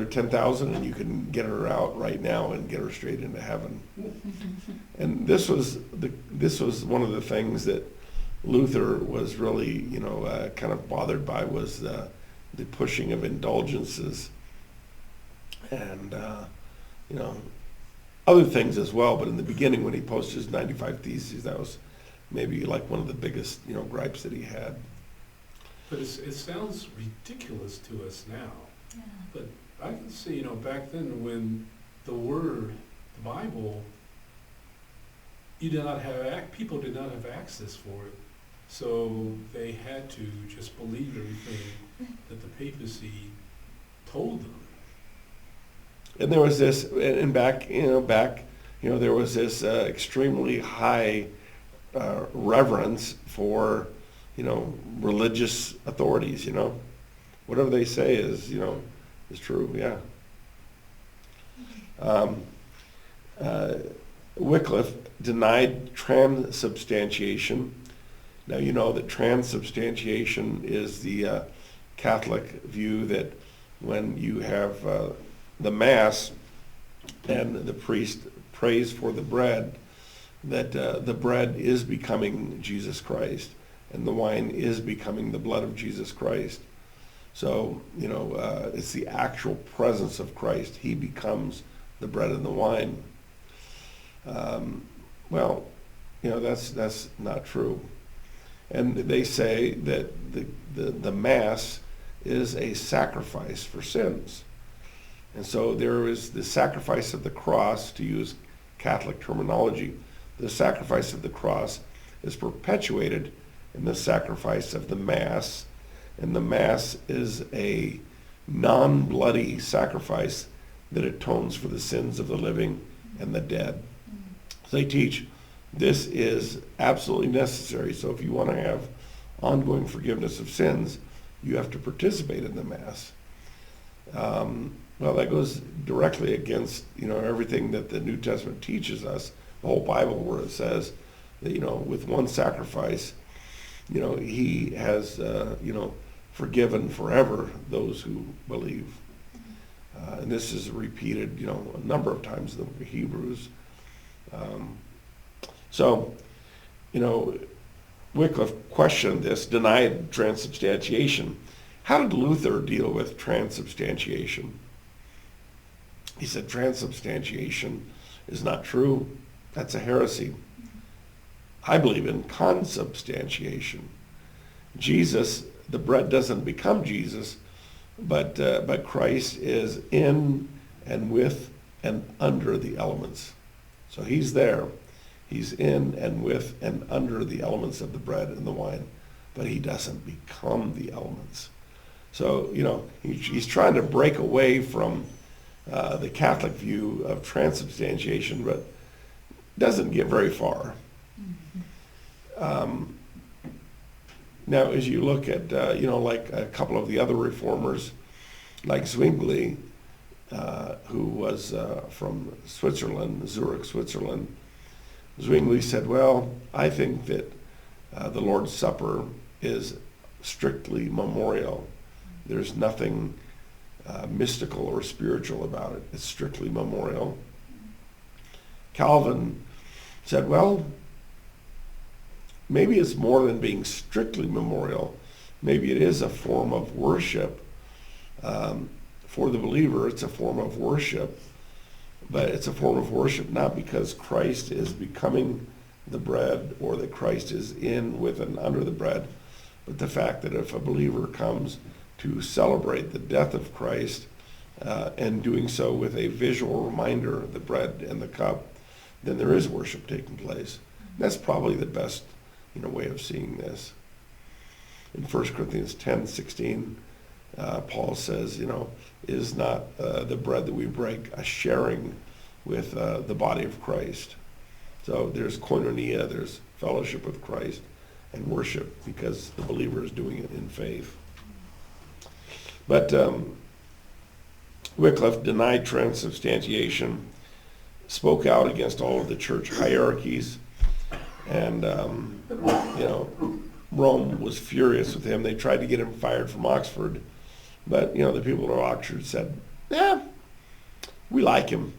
10,000 and you can get her out right now and get her straight into heaven. And this was one of the things that Luther was really, kind of bothered by, was the pushing of indulgences and, other things as well. But in the beginning, when he posted his 95 Theses, that was maybe like one of the biggest, gripes that he had. But it sounds ridiculous to us now. Yeah. But I can see, back then when the Word, the Bible, people did not have access for it. So they had to just believe everything that the papacy told them. And there was this, and back, there was this extremely high reverence for, religious authorities, Whatever they say is true, yeah. Wycliffe denied transubstantiation. Now you know that transubstantiation is the Catholic view that when you have the Mass and the priest prays for the bread, that the bread is becoming Jesus Christ and the wine is becoming the blood of Jesus Christ. So, it's the actual presence of Christ. He becomes the bread and the wine. That's not true. And they say that the Mass is a sacrifice for sins. And so there is the sacrifice of the cross, to use Catholic terminology. The sacrifice of the cross is perpetuated in the sacrifice of the Mass. And the Mass is a non-bloody sacrifice that atones for the sins of the living and the dead. So they teach this is absolutely necessary. So if you want to have ongoing forgiveness of sins, you have to participate in the Mass. Well, that goes directly against, everything that the New Testament teaches us, the whole Bible, where it says that, with one sacrifice, he has, forgiven forever those who believe. And this is repeated, a number of times in the Hebrews. Wycliffe questioned this, denied transubstantiation. How did Luther deal with transubstantiation? He said transubstantiation is not true. That's a heresy. I believe in consubstantiation. Jesus, the bread doesn't become Jesus, but Christ is in and with and under the elements. So he's there. He's in and with and under the elements of the bread and the wine, but he doesn't become the elements. So, he's trying to break away from the Catholic view of transubstantiation, but doesn't get very far. Now, as you look at, like a couple of the other reformers, like Zwingli, who was from Switzerland, Zurich, Switzerland, Zwingli said, well, I think that the Lord's Supper is strictly memorial. There's nothing mystical or spiritual about it. It's strictly memorial. Calvin said, well, maybe it's more than being strictly memorial. Maybe it is a form of worship. For the believer, it's a form of worship. But it's a form of worship not because Christ is becoming the bread or that Christ is in, with, and under the bread, but the fact that if a believer comes to celebrate the death of Christ and doing so with a visual reminder of the bread and the cup, then there is worship taking place. That's probably the best way of seeing this. In 1 Corinthians 10:16, Paul says, is not the bread that we break a sharing with the body of Christ. So there's koinonia, there's fellowship with Christ and worship because the believer is doing it in faith. But Wycliffe denied transubstantiation, spoke out against all of the church hierarchies, and Rome was furious with him. They tried to get him fired from Oxford, but the people at Oxford said, "Yeah, we like him.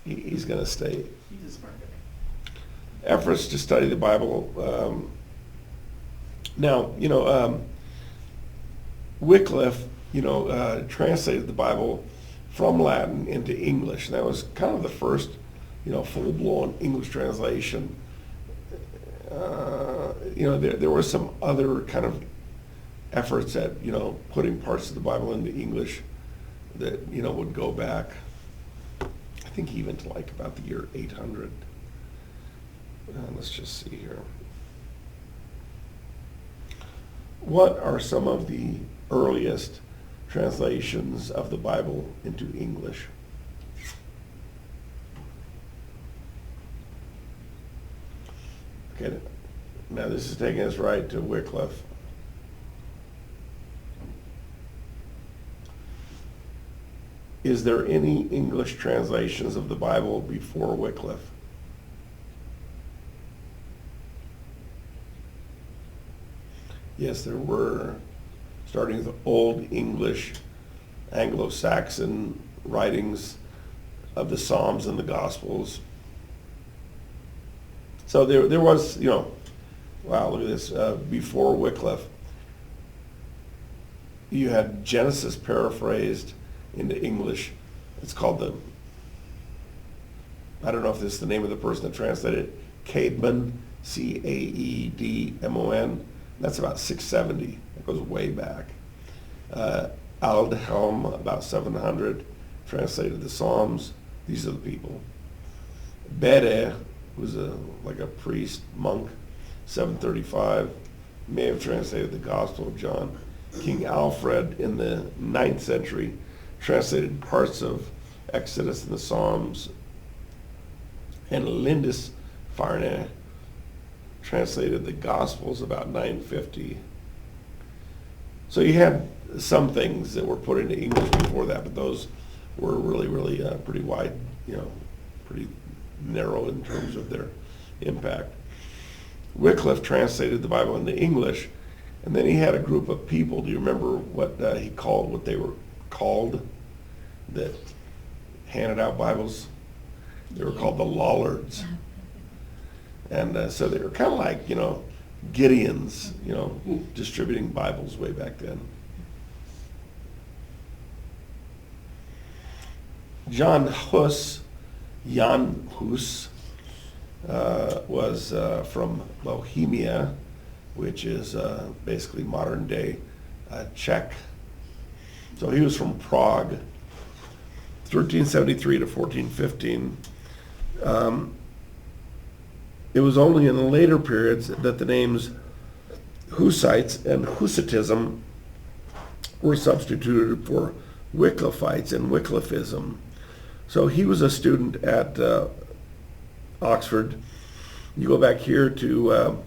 He's going to stay." He's a smart guy. Efforts to study the Bible. Now, Wycliffe, translated the Bible from Latin into English. And that was kind of the first, full-blown English translation. There were some other kind of efforts at, putting parts of the Bible into English that, would go back, I think even to like about the year 800. Let's just see here. What are some of the earliest translations of the Bible into English? Okay, now this is taking us right to Wycliffe. Is there any English translations of the Bible before Wycliffe? Yes, there were, starting with Old English, Anglo-Saxon writings of the Psalms and the Gospels. So there was, wow, look at this, before Wycliffe. You had Genesis paraphrased into English. It's called I don't know if this is the name of the person that translated it, Caedmon, Caedmon. That's about 670. That goes way back. Aldhelm, about 700, translated the Psalms. These are the people. Bede was like a priest, monk, 735, may have translated the Gospel of John. King Alfred in the 9th century translated parts of Exodus and the Psalms. And Lindisfarne translated the Gospels about 950. So you had some things that were put into English before that, but those were really, really pretty wide, pretty narrow in terms of their impact. Wycliffe translated the Bible into English, and then he had a group of people. Do you remember what they were called that handed out Bibles? They were called the Lollards. And so they were kind of like, Gideons, distributing Bibles way back then. Jan Hus was from Bohemia, which is basically modern day Czech. So he was from Prague, 1373 to 1415. It was only in the later periods that the names Hussites and Hussitism were substituted for Wycliffites and Wycliffism. So he was a student at Oxford. You go back here to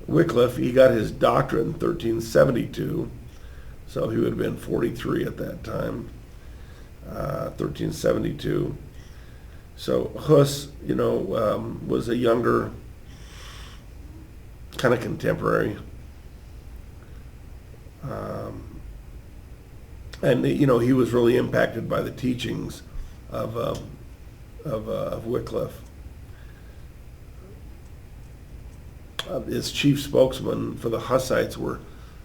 Wycliffe, he got his doctorate in 1372, so he would have been 43 at that time, 1372. So Huss, was a younger, kind of contemporary. And he was really impacted by the teachings of Wycliffe. His chief spokesmen for the Hussites were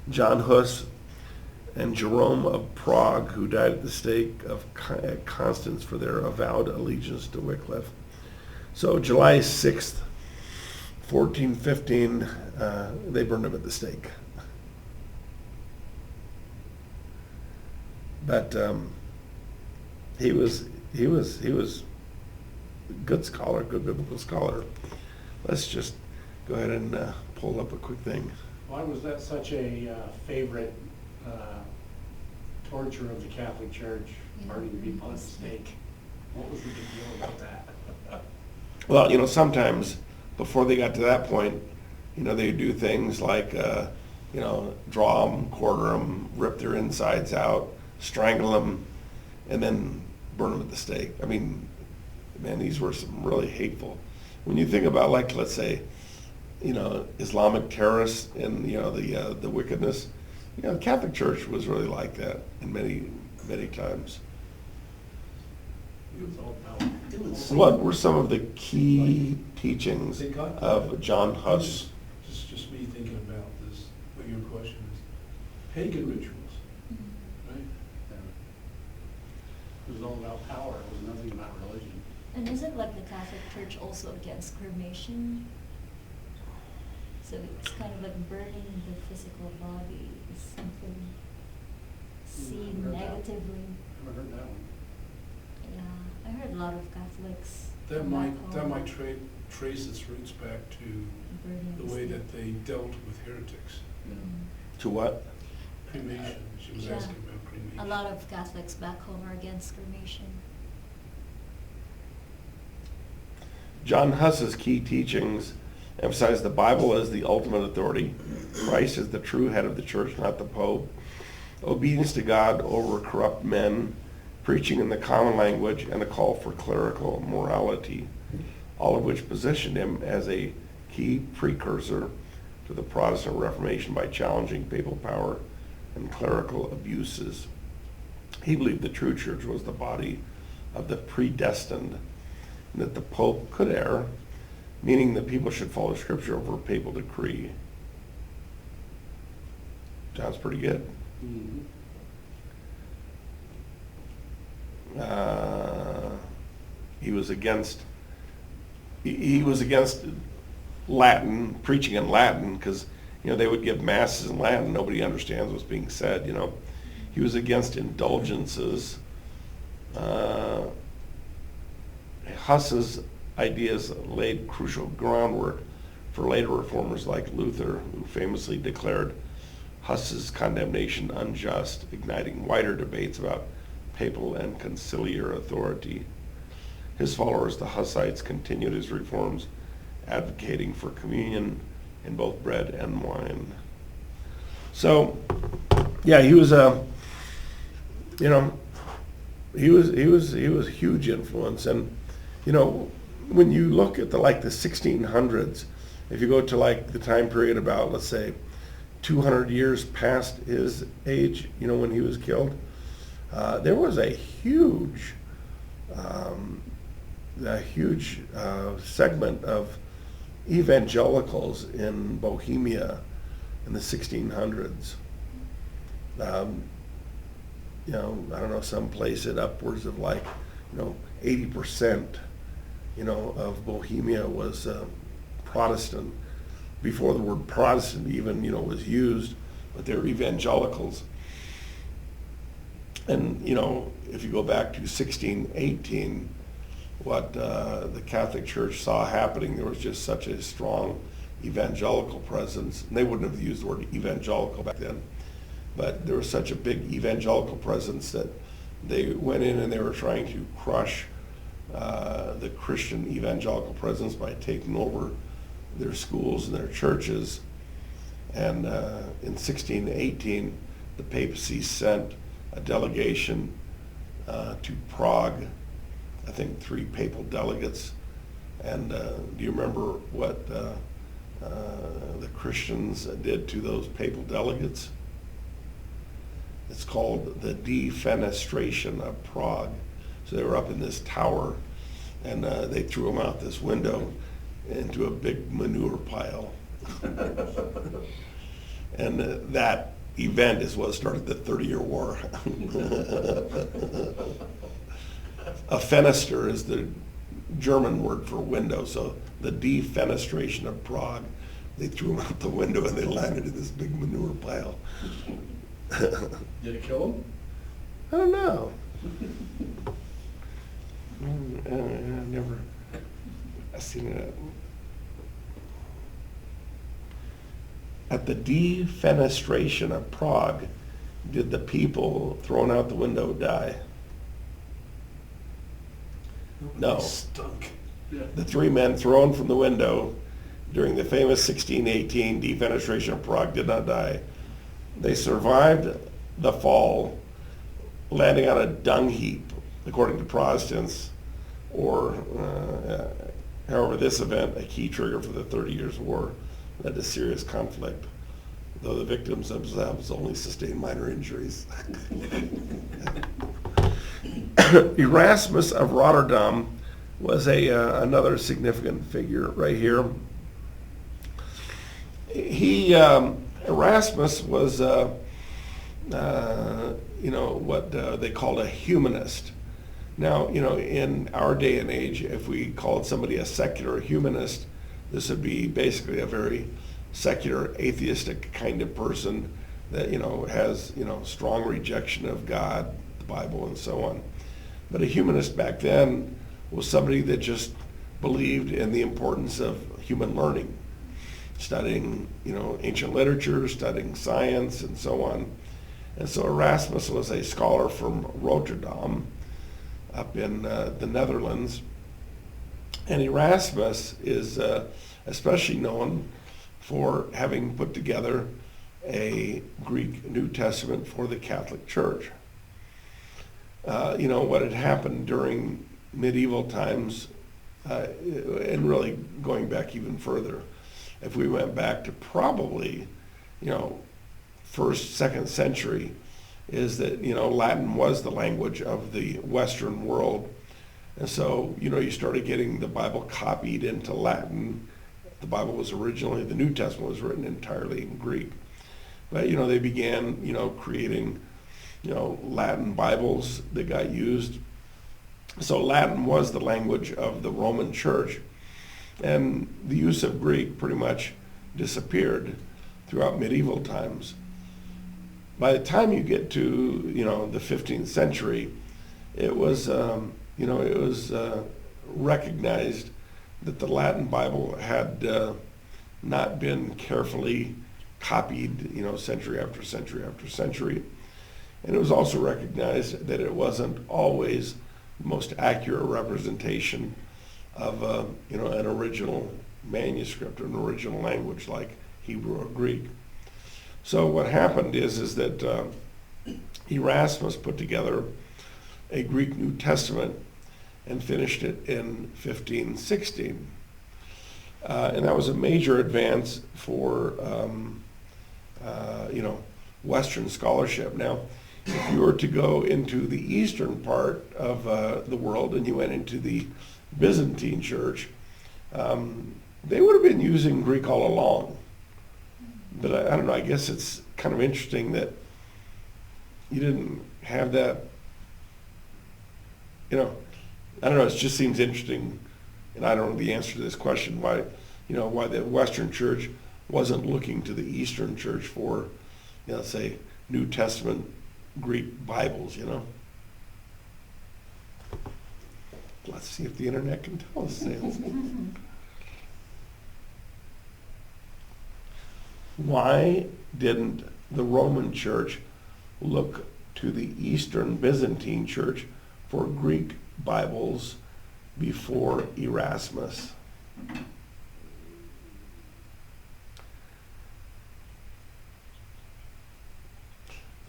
John Huss and Jerome of Prague, who died at the stake at Constance for their avowed allegiance to Wycliffe. So July 6th, 1415, they burned him at the stake. But he was a good scholar, good biblical scholar. Let's just go ahead and pull up a quick thing. Why was that such a favorite torture of the Catholic Church, burning people at the stake? What was the big deal about that? Well, sometimes before they got to that point, they do things like, draw them, quarter them, rip their insides out, strangle them, and then burn them at the stake. I mean, man, these were some really hateful. When you think about, like, let's say, Islamic terrorists and, the wickedness. The Catholic Church was really like that in many, many times. It was all about, it was. What were some of the key teachings They got that. of John Huss? Just me thinking about this, what your question is. Pagan rituals, right? It was all about power, it was nothing about religion. And isn't like the Catholic Church also against cremation? So it's kind of like burning the physical body is something seen Heard that. negatively. Never heard that one. Yeah, I heard a lot of Catholics. That come might, back that home might trace its roots back to burning the way that they dealt with heretics. To what? Cremation, she was Yeah. asking about cremation. A lot of Catholics back home are against cremation. John Huss's key teachings emphasize the Bible as the ultimate authority, Christ as the true head of the church, not the Pope, obedience to God over corrupt men, preaching in the common language, and a call for clerical morality, all of which positioned him as a key precursor to the Protestant Reformation by challenging papal power and clerical abuses. He believed the true church was the body of the predestined, and that the Pope could err, meaning that people should follow Scripture over papal decree. Sounds pretty good. Mm-hmm. He was against Latin, preaching in Latin, because they would give masses in Latin. Nobody understands what's being said. He was against indulgences. Huss's ideas laid crucial groundwork for later reformers like Luther, who famously declared Huss's condemnation unjust, igniting wider debates about papal and conciliar authority. His followers, the Hussites, continued his reforms, advocating for communion in both bread and wine. So, yeah, he was a huge influence. And when you look at the 1600s, if you go to the time period about, let's say, 200 years past his age, when he was killed, there was a huge segment of evangelicals in Bohemia in the 1600s. I don't know, some place at upwards of 80%, of Bohemia was Protestant, before the word Protestant even, was used, but they were evangelicals. And, if you go back to 1618, what the Catholic Church saw happening, there was just such a strong evangelical presence. And they wouldn't have used the word evangelical back then, but there was such a big evangelical presence that they went in and they were trying to crush the Christian evangelical presence by taking over their schools and their churches. And in 1618, the papacy sent a delegation to Prague, I think 3 papal delegates. And do you remember what the Christians did to those papal delegates? It's called the defenestration of Prague. So they were up in this tower, and they threw them out this window into a big manure pile. And that event is what started the 30-Year War. A fenester is the German word for window, so the defenestration of Prague, they threw them out the window and they landed in this big manure pile. Did it kill him? I don't know. I've seen it. At the defenestration of Prague, did the people thrown out the window die? No. They stunk. Yeah. The 3 men thrown from the window during the famous 1618 defenestration of Prague did not die. They survived the fall, landing on a dung heap, according to Protestants, or however this event, a key trigger for the 30 Years' War. led to serious conflict, though the victims themselves only sustained minor injuries. Erasmus of Rotterdam was another significant figure right here. Erasmus was what they called a humanist. Now, in our day and age, if we called somebody a secular humanist, this would be basically a very secular, atheistic kind of person that, has, strong rejection of God, the Bible, and so on. But a humanist back then was somebody that just believed in the importance of human learning, studying, ancient literature, studying science, and so on. And so Erasmus was a scholar from Rotterdam up in the Netherlands. And Erasmus is especially known for having put together a Greek New Testament for the Catholic Church. What had happened during medieval times, and really going back even further, if we went back to probably, 1st, 2nd century, is that, Latin was the language of the Western world. And so, you started getting the Bible copied into Latin. The Bible was originally, the New Testament was written entirely in Greek. But, they began, creating, Latin Bibles that got used. So Latin was the language of the Roman Church. And the use of Greek pretty much disappeared throughout medieval times. By the time you get to, the 15th century, it was, recognized that the Latin Bible had not been carefully copied, century after century after century. And it was also recognized that it wasn't always the most accurate representation of, an original manuscript or an original language like Hebrew or Greek. So what happened is that Erasmus put together a Greek New Testament and finished it in 1516. And that was a major advance for, Western scholarship. Now, if you were to go into the eastern part of the world and you went into the Byzantine Church, they would have been using Greek all along. But I don't know, I guess it's kind of interesting that you didn't have that, I don't know, it just seems interesting, and I don't know the answer to this question, why the Western Church wasn't looking to the Eastern Church for, say, New Testament Greek Bibles, Let's see if the internet can tell us this. Why didn't the Roman Church look to the Eastern Byzantine Church for Greek Bibles before Erasmus?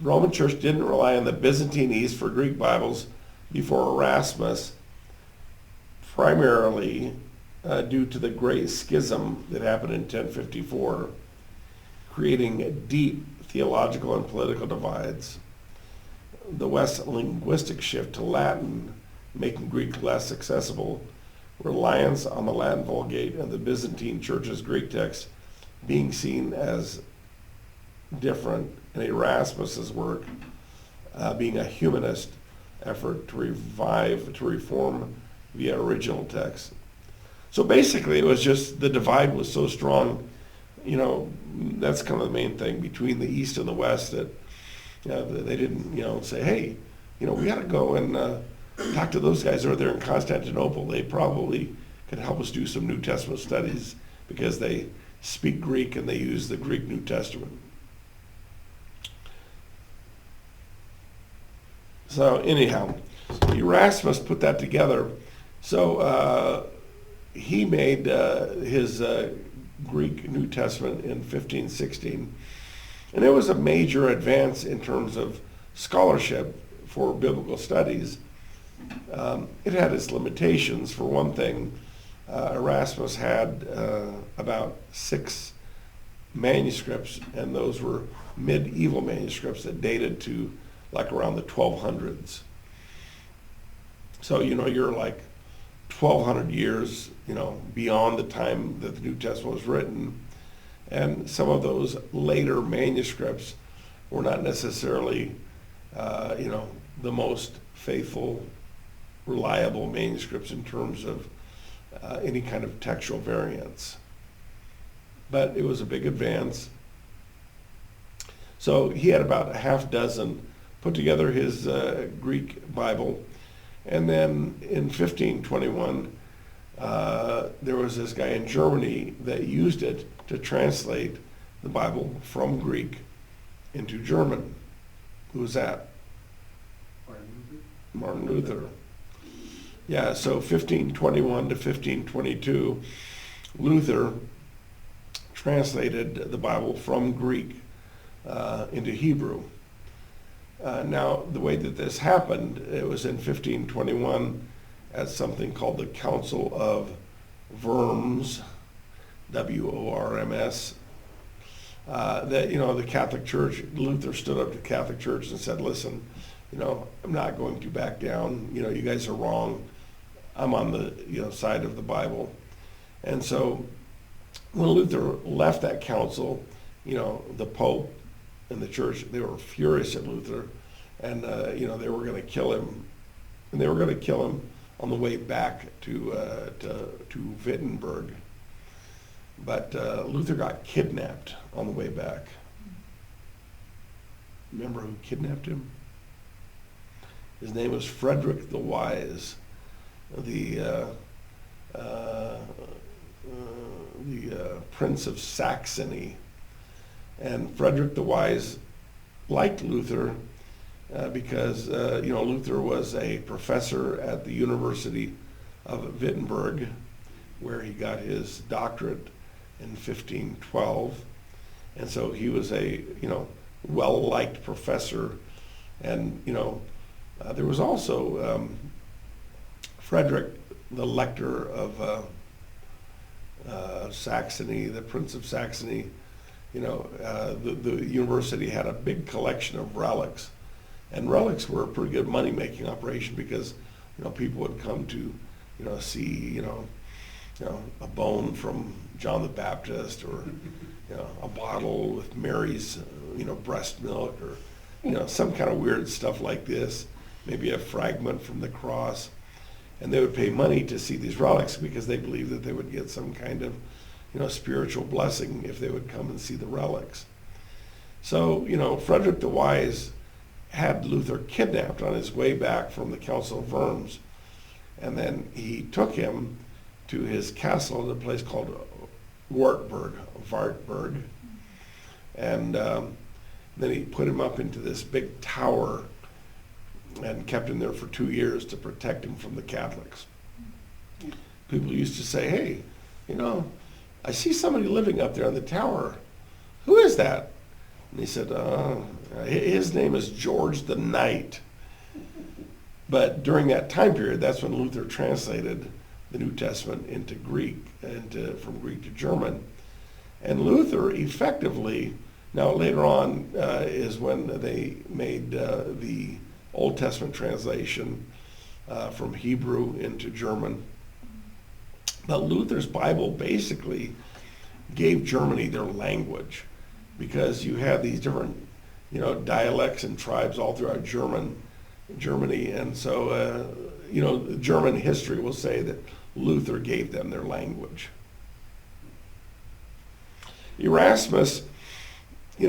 The Roman Church didn't rely on the Byzantine East for Greek Bibles before Erasmus, primarily due to the Great Schism that happened in 1054, creating deep theological and political divides. The West's linguistic shift to Latin, making Greek less accessible, reliance on the Latin Vulgate and the Byzantine Church's Greek text being seen as different, and Erasmus's work being a humanist effort to reform via original text. So basically it was just the divide was so strong, that's kind of the main thing between the East and the West, that they didn't say, hey, we got to go and talk to those guys over there in Constantinople. They probably could help us do some New Testament studies because they speak Greek and they use the Greek New Testament. So anyhow, Erasmus put that together. So he made his Greek New Testament in 1516. And it was a major advance in terms of scholarship for biblical studies. It had its limitations. For one thing, Erasmus had about 6 manuscripts, and those were medieval manuscripts that dated to like around the 1200s. So, you're like 1200 years, beyond the time that the New Testament was written. And some of those later manuscripts were not necessarily, the most faithful, reliable manuscripts in terms of any kind of textual variants. But it was a big advance. So he had about a half dozen, put together his Greek Bible. And then in 1521, there was this guy in Germany that used it to translate the Bible from Greek into German. Who was that? Martin Luther. Yeah, so 1521 to 1522, Luther translated the Bible from Greek into Hebrew. Now, the way that this happened, it was in 1521 at something called the Council of Worms, W-O-R-M-S, that, the Catholic Church, Luther stood up to the Catholic Church and said, listen, I'm not going to back down. You guys are wrong. I'm on the side of the Bible. And so when Luther left that council, the Pope and the church, they were furious at Luther, and they were going to kill him, and they were going to kill him on the way back to Wittenberg. But Luther got kidnapped on the way back. Remember who kidnapped him? His name was Frederick the Wise, the Prince of Saxony. And Frederick the Wise liked Luther because Luther was a professor at the University of Wittenberg, where he got his doctorate in 1512. And so he was a well-liked professor. And there was also Frederick, the Lector of Saxony, the Prince of Saxony. The university had a big collection of relics, and relics were a pretty good money-making operation because people would come to see a bone from John the Baptist, or a bottle with Mary's breast milk, or some kind of weird stuff like this, maybe a fragment from the cross. And they would pay money to see these relics because they believed that they would get some kind of spiritual blessing if they would come and see the relics. So, Frederick the Wise had Luther kidnapped on his way back from the Council of Worms. And then he took him to his castle in a place called Wartburg. And then he put him up into this big tower and kept him there for 2 years to protect him from the Catholics. People used to say, hey, I see somebody living up there in the tower. Who is that? And he said, his name is George the Knight. But during that time period, that's when Luther translated the New Testament into Greek, from Greek to German. And Luther effectively, now later on is when they made the Old Testament translation from Hebrew into German. But Luther's Bible basically gave Germany their language, because you have these different, dialects and tribes all throughout Germany, and so German history will say that Luther gave them their language. Erasmus, he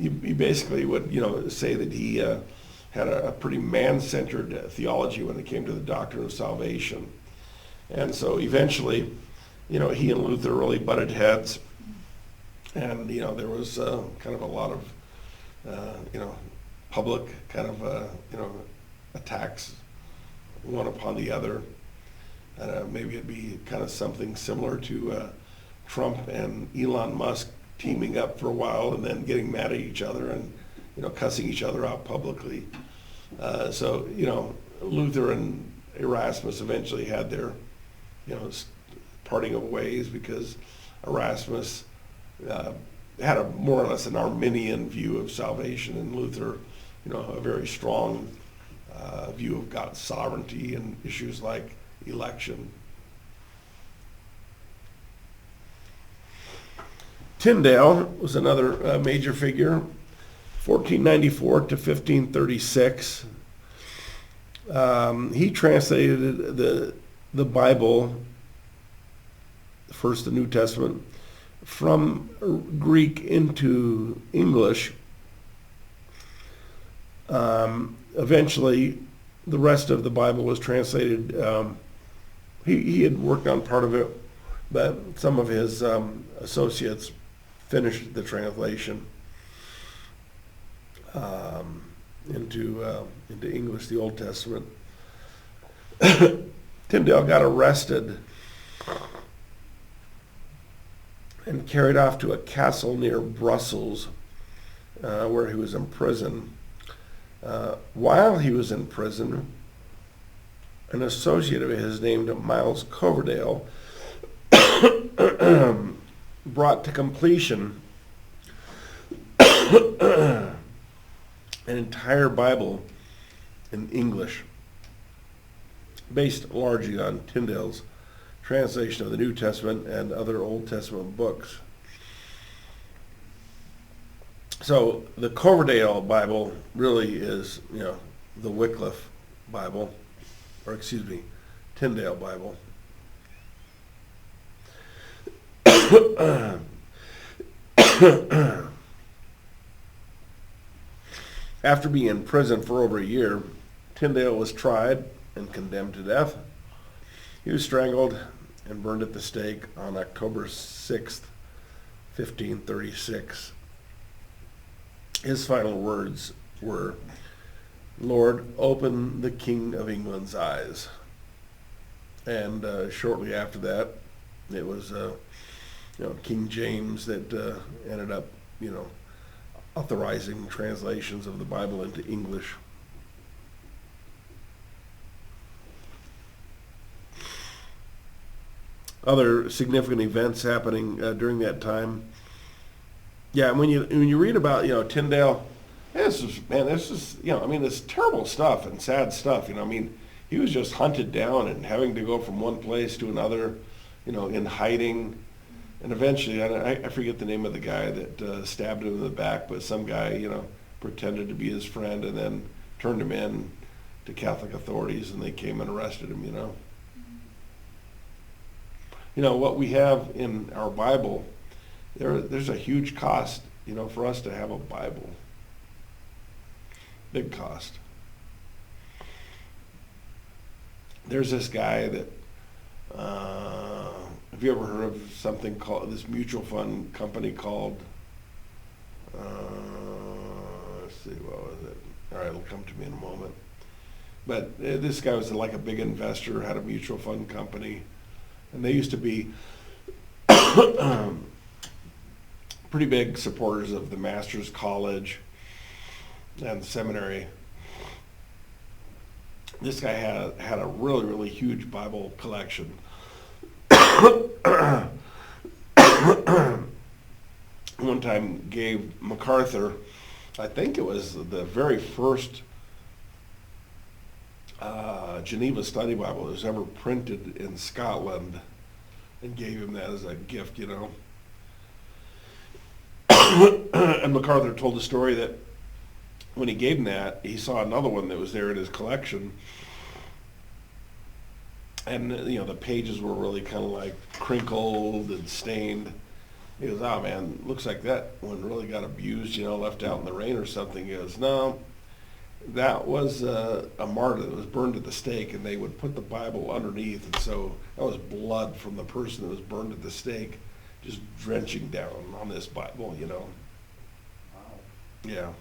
basically would say that he had a pretty man-centered theology when it came to the doctrine of salvation. And so eventually, he and Luther really butted heads. And, there was kind of a lot of, public kind of, attacks one upon the other. Maybe it'd be kind of something similar to Trump and Elon Musk teaming up for a while and then getting mad at each other and, cussing each other out publicly. So, Luther and Erasmus eventually had their, parting of ways, because Erasmus had a more or less an Arminian view of salvation, and Luther, a very strong view of God's sovereignty and issues like election. Tyndale was another major figure, 1494 to 1536. He translated the Bible, first the New Testament, from Greek into English. Eventually, the rest of the Bible was translated. He had worked on part of it, but some of his associates finished the translation into English, the Old Testament. Tyndale got arrested and carried off to a castle near Brussels, where he was in prison. While he was in prison, an associate of his named Miles Coverdale brought to completion an entire Bible in English, based largely on Tyndale's translation of the New Testament and other Old Testament books. So the Coverdale Bible really is, the Wycliffe Bible, or excuse me, Tyndale Bible. After being in prison for over a year, Tyndale was tried and condemned to death. He was strangled and burned at the stake on October 6th, 1536. His final words were, "Lord, open the King of England's eyes." And shortly after that, it was King James that ended up, authorizing translations of the Bible into English. Other significant events happening during that time. Yeah, when you read about Tyndale, this is it's terrible stuff and sad stuff. He was just hunted down and having to go from one place to another, in hiding, and eventually I forget the name of the guy that stabbed him in the back, but some guy pretended to be his friend and then turned him in to Catholic authorities, and they came and arrested him. What we have in our Bible, there's a huge cost, for us to have a Bible. Big cost. There's this guy that, have you ever heard of something called, this mutual fund company called, let's see, what was it? All right, it'll come to me in a moment. But this guy was like a big investor, had a mutual fund company, and they used to be pretty big supporters of the Master's College and the seminary. This guy had a really, really huge Bible collection. One time gave MacArthur, I think it was the very first Geneva Study Bible that was ever printed in Scotland, and gave him that as a gift, And MacArthur told the story that when he gave him that, he saw another one that was there in his collection, and the pages were really kind of like crinkled and stained. He goes, "Oh man, looks like that one really got abused, left out in the rain or something." He goes, "No, that was a martyr that was burned at the stake, and they would put the Bible underneath, and so that was blood from the person that was burned at the stake, just drenching down on this Bible, Wow. Yeah.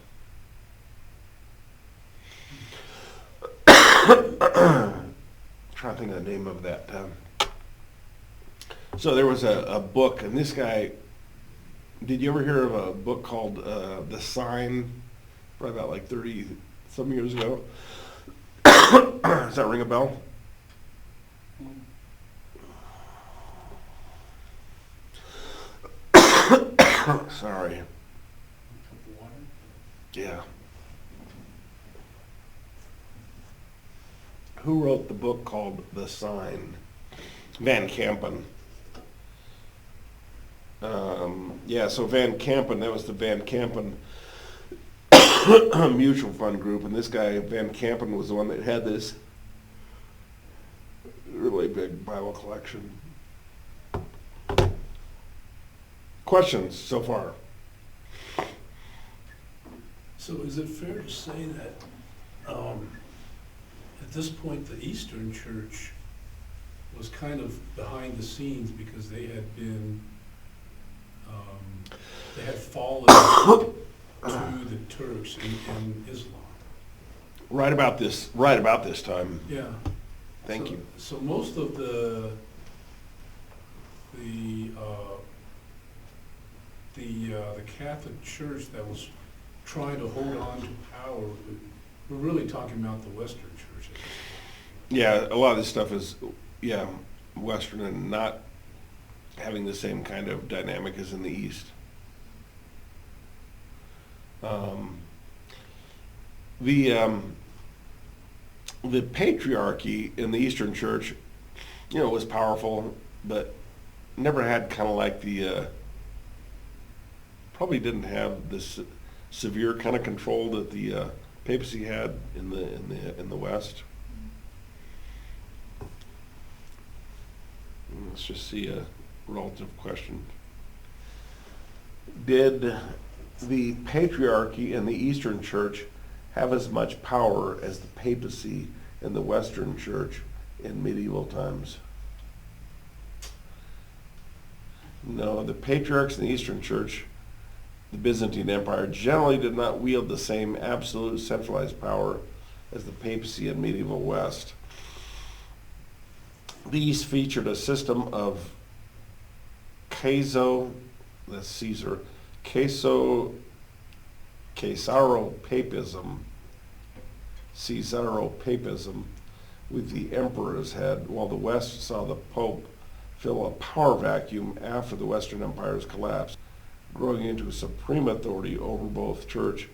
Trying to think of the name of that. So there was a book, and this guy, did you ever hear of a book called The Sign? Probably about like 30 some years ago. Does that ring a bell? Sorry. Cup of water. Yeah. Who wrote the book called The Sign? Van Kampen. Yeah, so Van Kampen, that was the Van Kampen mutual fund group, and this guy, Van Kampen, was the one that had this really big Bible collection. Questions so far? So is it fair to say that at this point, the Eastern Church was kind of behind the scenes because they had been, they had fallen to the Turks in Islam? Right about this time. Yeah. Thank So- you. So most of the Catholic Church that was trying to hold on to power, we're really talking about the Western Church. Yeah, a lot of this stuff is, yeah, Western and not having the same kind of dynamic as in the East. The patriarchy in the Eastern Church, was powerful, but never had kind of like probably didn't have this severe kind of control that the papacy had in the West. Let's just see a relative question. Did the patriarchy in the Eastern Church have as much power as the papacy in the Western Church in medieval times? No, the patriarchs in the Eastern Church, the Byzantine Empire, generally did not wield the same absolute centralized power as the papacy in medieval West. The East featured a system of that's Caesar, Caesaropapism with the emperor as head, while the West saw the Pope fill a power vacuum after the Western Empire's collapse, growing into supreme authority over both church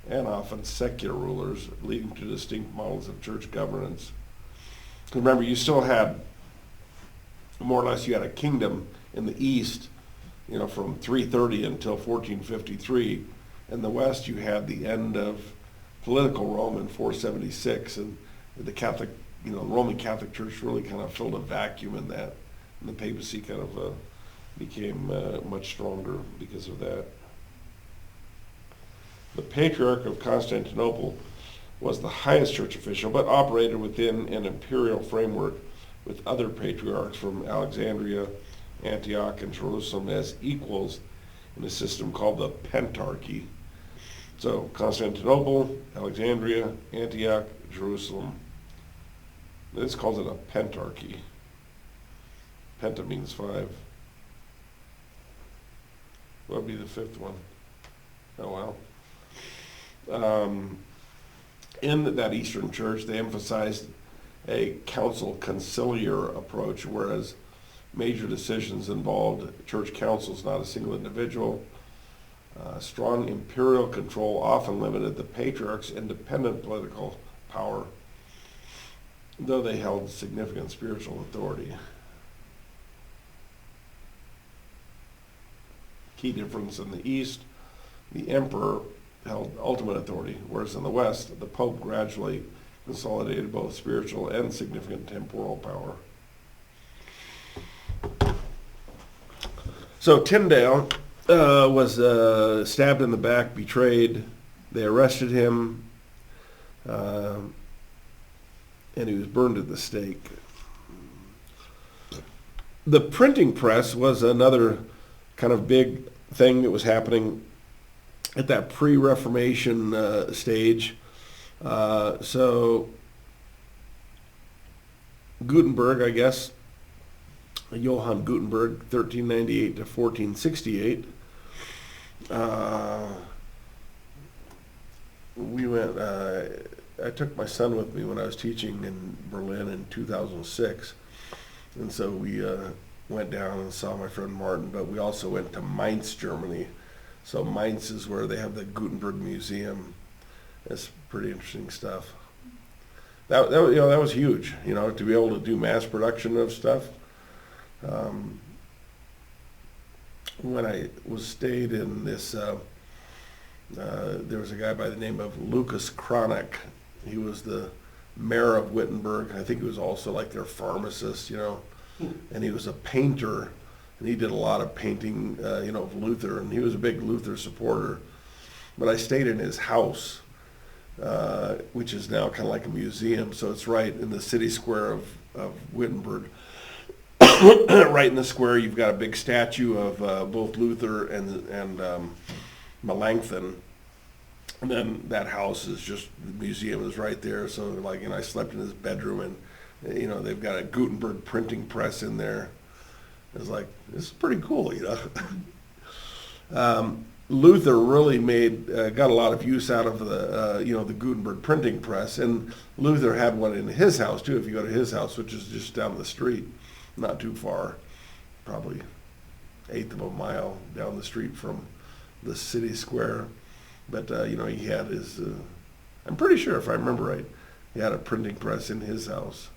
and often secular rulers, leading to distinct models of church governance. Remember, you still had, more or less, you had a kingdom in the East, from 330 until 1453. In the West, you had the end of political Rome in 476, and the Catholic, the Roman Catholic Church really kind of filled a vacuum in that, and the papacy kind of became much stronger because of that. The Patriarch of Constantinople was the highest church official, but operated within an imperial framework with other patriarchs from Alexandria, Antioch, and Jerusalem as equals in a system called the Pentarchy. So Constantinople, Alexandria, Antioch, Jerusalem. This calls it a Pentarchy. Penta means 5. What would be the 5th one? Oh well. In that Eastern Church, they emphasized a council conciliar approach, whereas major decisions involved church councils, not a single individual. Strong imperial control often limited the patriarch's independent political power, though they held significant spiritual authority. Key difference: in the East, the emperor held ultimate authority, whereas in the West, the Pope gradually consolidated both spiritual and significant temporal power. So Tyndale was stabbed in the back, betrayed. They arrested him, and he was burned at the stake. The printing press was another kind of big thing that was happening at that pre-Reformation stage. So Gutenberg, I guess, Johann Gutenberg, 1398 to 1468. I took my son with me when I was teaching in Berlin in 2006. And so we went down and saw my friend Martin, but we also went to Mainz, Germany. So Mainz is where they have the Gutenberg Museum. It's pretty interesting stuff. That was huge, to be able to do mass production of stuff. When I stayed in this, there was a guy by the name of Lucas Chronic. He was the mayor of Wittenberg. I think he was also like their pharmacist, and he was a painter, and he did a lot of painting, of Luther, and he was a big Luther supporter. But I stayed in his house, which is now kind of like a museum, so it's right in the city square of Wittenberg. Right in the square, you've got a big statue of both Luther and Melanchthon. And then that house is just, the museum is right there. So I slept in his bedroom, and they've got a Gutenberg printing press in there. It's like, this is pretty cool, Luther really got a lot of use out of the Gutenberg printing press, and Luther had one in his house too. If you go to his house, which is just down the street, not too far, probably 1/8 of a mile down the street from the city square. But he had his. I'm pretty sure, if I remember right, he had a printing press in his house.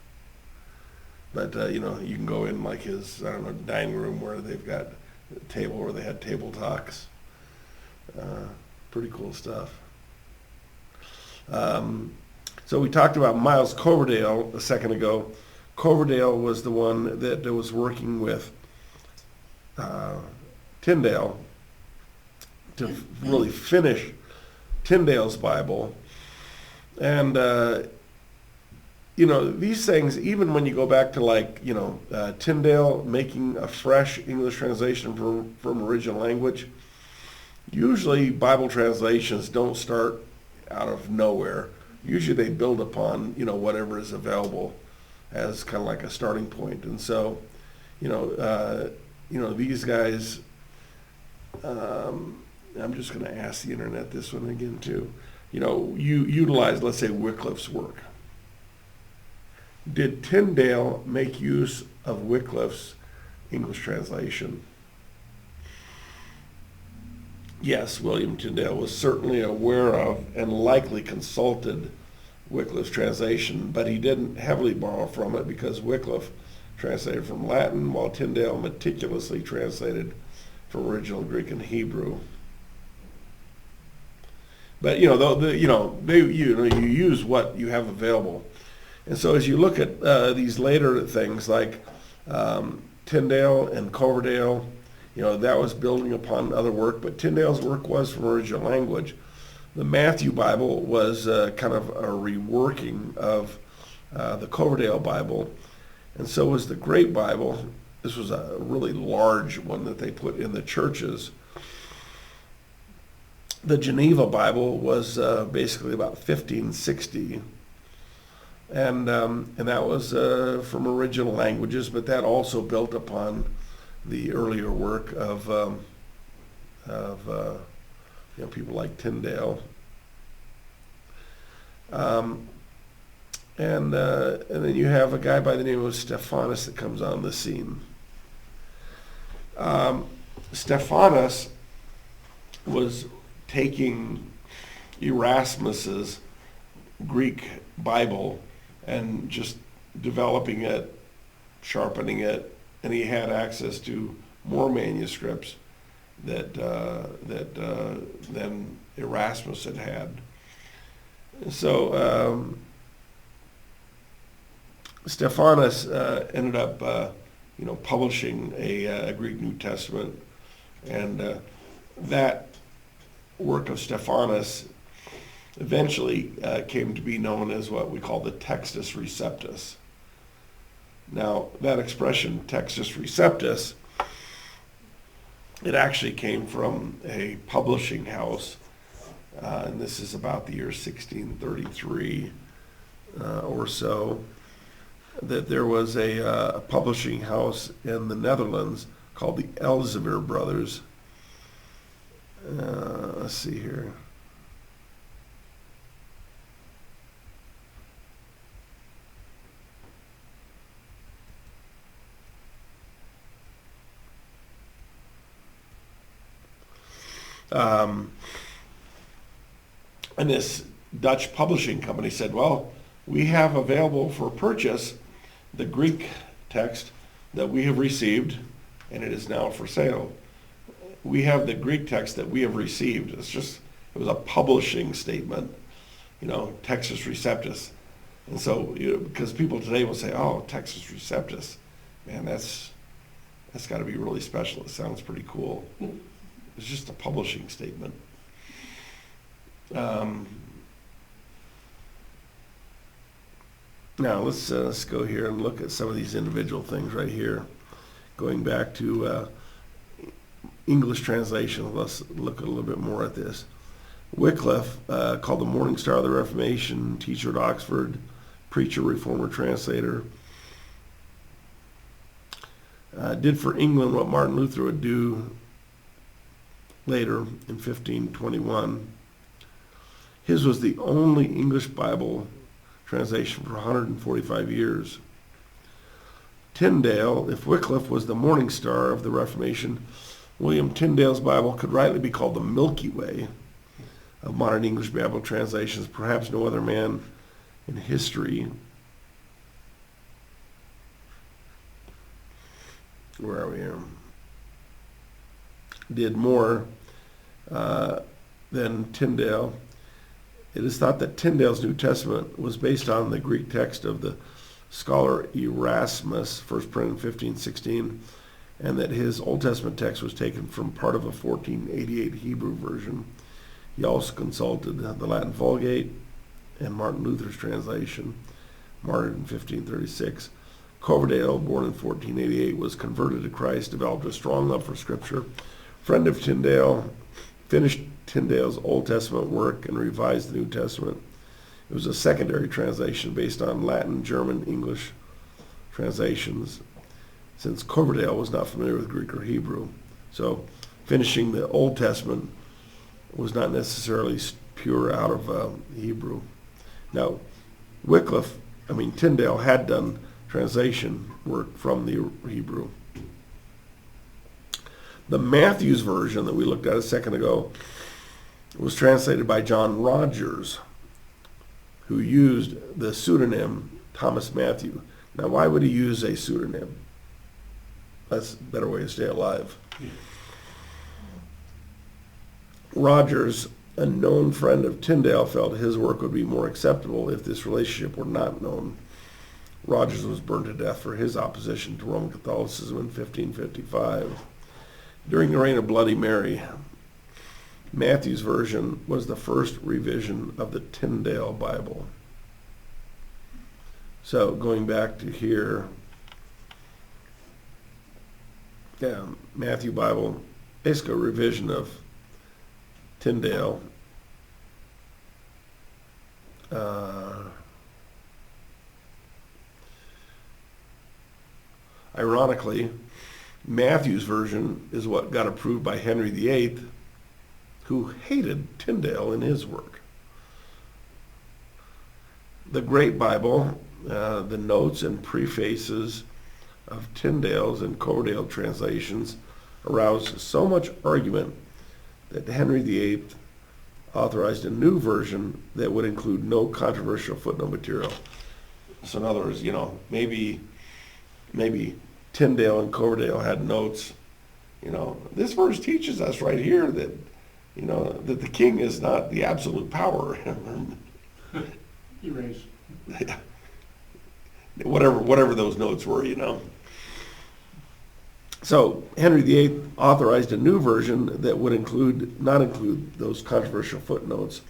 But you can go in like his, I don't know, dining room where they've got a table where they had table talks. Pretty cool stuff. So we talked about Miles Coverdale a second ago. Coverdale was the one that was working with Tyndale to really finish Tyndale's Bible. And, these things, even when you go back to Tyndale making a fresh English translation from original language, usually Bible translations don't start out of nowhere. Usually they build upon, whatever is available as kind of like a starting point. And so, these guys, I'm just going to ask the internet this one again too. You utilize, let's say, Wycliffe's work. Did Tyndale make use of Wycliffe's English translation? Yes, William Tyndale was certainly aware of and likely consulted Wycliffe's translation, but he didn't heavily borrow from it because Wycliffe translated from Latin, while Tyndale meticulously translated from original Greek and Hebrew. But you use what you have available, and so as you look at these later things like Tyndale and Coverdale, that was building upon other work, but Tyndale's work was from original language. The Matthew Bible was kind of a reworking of the Coverdale Bible, and so was the Great Bible. This was a really large one that they put in the churches. The Geneva Bible was basically about 1560, and that was from original languages, but that also built upon the earlier work of people like Tyndale. And then you have a guy by the name of Stephanus that comes on the scene. Stephanus was taking Erasmus's Greek Bible and just developing it, sharpening it, and he had access to more manuscripts than Erasmus had. So Stephanus ended up, publishing a Greek New Testament, and that work of Stephanus eventually came to be known as what we call the Textus Receptus. Now, that expression, Textus Receptus, it actually came from a publishing house, and this is about the year 1633 or so, that there was a publishing house in the Netherlands called the Elsevier Brothers. Let's see here. And this Dutch publishing company said, well, we have available for purchase the Greek text that we have received, and it is now for sale. We have the Greek text that we have received. It was a publishing statement, Textus Receptus. And so, because people today will say, oh, Textus Receptus, man, that's got to be really special. It sounds pretty cool. It's just a publishing statement. Now let's go here and look at some of these individual things right here. Going back to English translation, let's look a little bit more at this. Wycliffe, called the Morning Star of the Reformation, teacher at Oxford, preacher, reformer, translator, did for England what Martin Luther would do later in 1521. His was the only English Bible translation for 145 years. Tyndale, if Wycliffe was the Morning Star of the Reformation, William Tyndale's Bible could rightly be called the Milky Way of modern English Bible translations. Perhaps no other man in history. Where are we here? Did more than Tyndale. It is thought that Tyndale's New Testament was based on the Greek text of the scholar Erasmus, first printed in 1516, and that his Old Testament text was taken from part of a 1488 Hebrew version. He also consulted the Latin Vulgate and Martin Luther's translation, martyred in 1536. Coverdale, born in 1488, was converted to Christ, developed a strong love for Scripture. Friend of Tyndale, finished Tyndale's Old Testament work and revised the New Testament. It was a secondary translation based on Latin, German, English translations, since Coverdale was not familiar with Greek or Hebrew. So finishing the Old Testament was not necessarily pure out of Hebrew. Now, Tyndale had done translation work from the Hebrew. The Matthew's version that we looked at a second ago was translated by John Rogers, who used the pseudonym Thomas Matthew. Now, why would he use a pseudonym? That's a better way to stay alive. Rogers, a known friend of Tyndale, felt his work would be more acceptable if this relationship were not known. Rogers was burned to death for his opposition to Roman Catholicism in 1555. During the reign of Bloody Mary, Matthew's version was the first revision of the Tyndale Bible. So going back to here, Matthew Bible, basically a revision of Tyndale. Ironically, Matthew's version is what got approved by Henry VIII, who hated Tyndale in his work. The Great Bible, the notes and prefaces of Tyndale's and Coverdale translations aroused so much argument that Henry VIII authorized a new version that would include no controversial footnote material. So in other words, maybe Tyndale and Coverdale had notes. This verse teaches us right here that, that the king is not the absolute power. Erase. Whatever those notes were, So Henry VIII authorized a new version that would not include those controversial footnotes.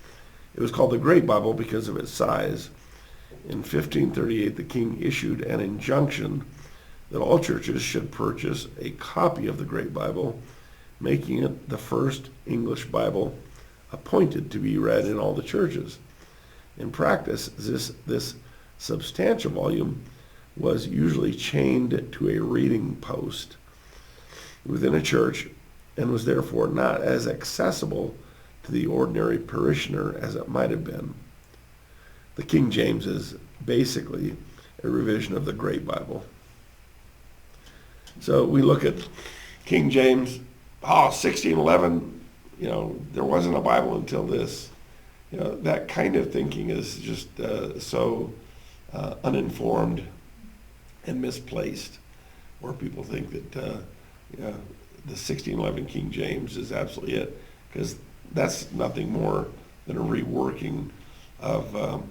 It was called the Great Bible because of its size. In 1538, the king issued an injunction that all churches should purchase a copy of the Great Bible, making it the first English Bible appointed to be read in all the churches. In practice, this substantial volume was usually chained to a reading post within a church and was therefore not as accessible to the ordinary parishioner as it might have been. The King James is basically a revision of the Great Bible. So we look at King James, 1611, there wasn't a Bible until this. That kind of thinking is just so uninformed and misplaced, where people think that the 1611 King James is absolutely it, because that's nothing more than a reworking of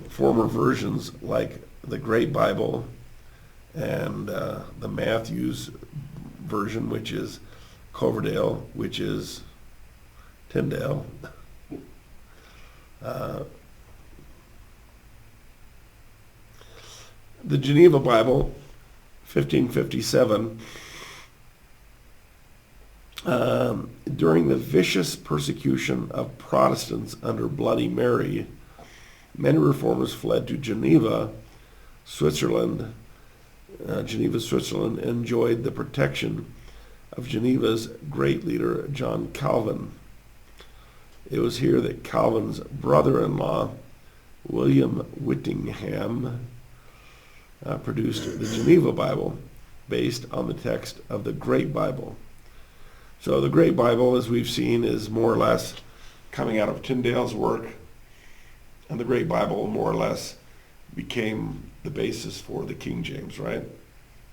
former versions like the Great Bible and the Matthew's version, which is Coverdale, which is Tyndale. The Geneva Bible, 1557, during the vicious persecution of Protestants under Bloody Mary, many reformers fled to Geneva, Switzerland. Geneva, Switzerland enjoyed the protection of Geneva's great leader, John Calvin. It was here that Calvin's brother-in-law, William Whittingham, produced the Geneva Bible based on the text of the Great Bible. So the Great Bible, as we've seen, is more or less coming out of Tyndale's work, and the Great Bible more or less became the basis for the King James, right?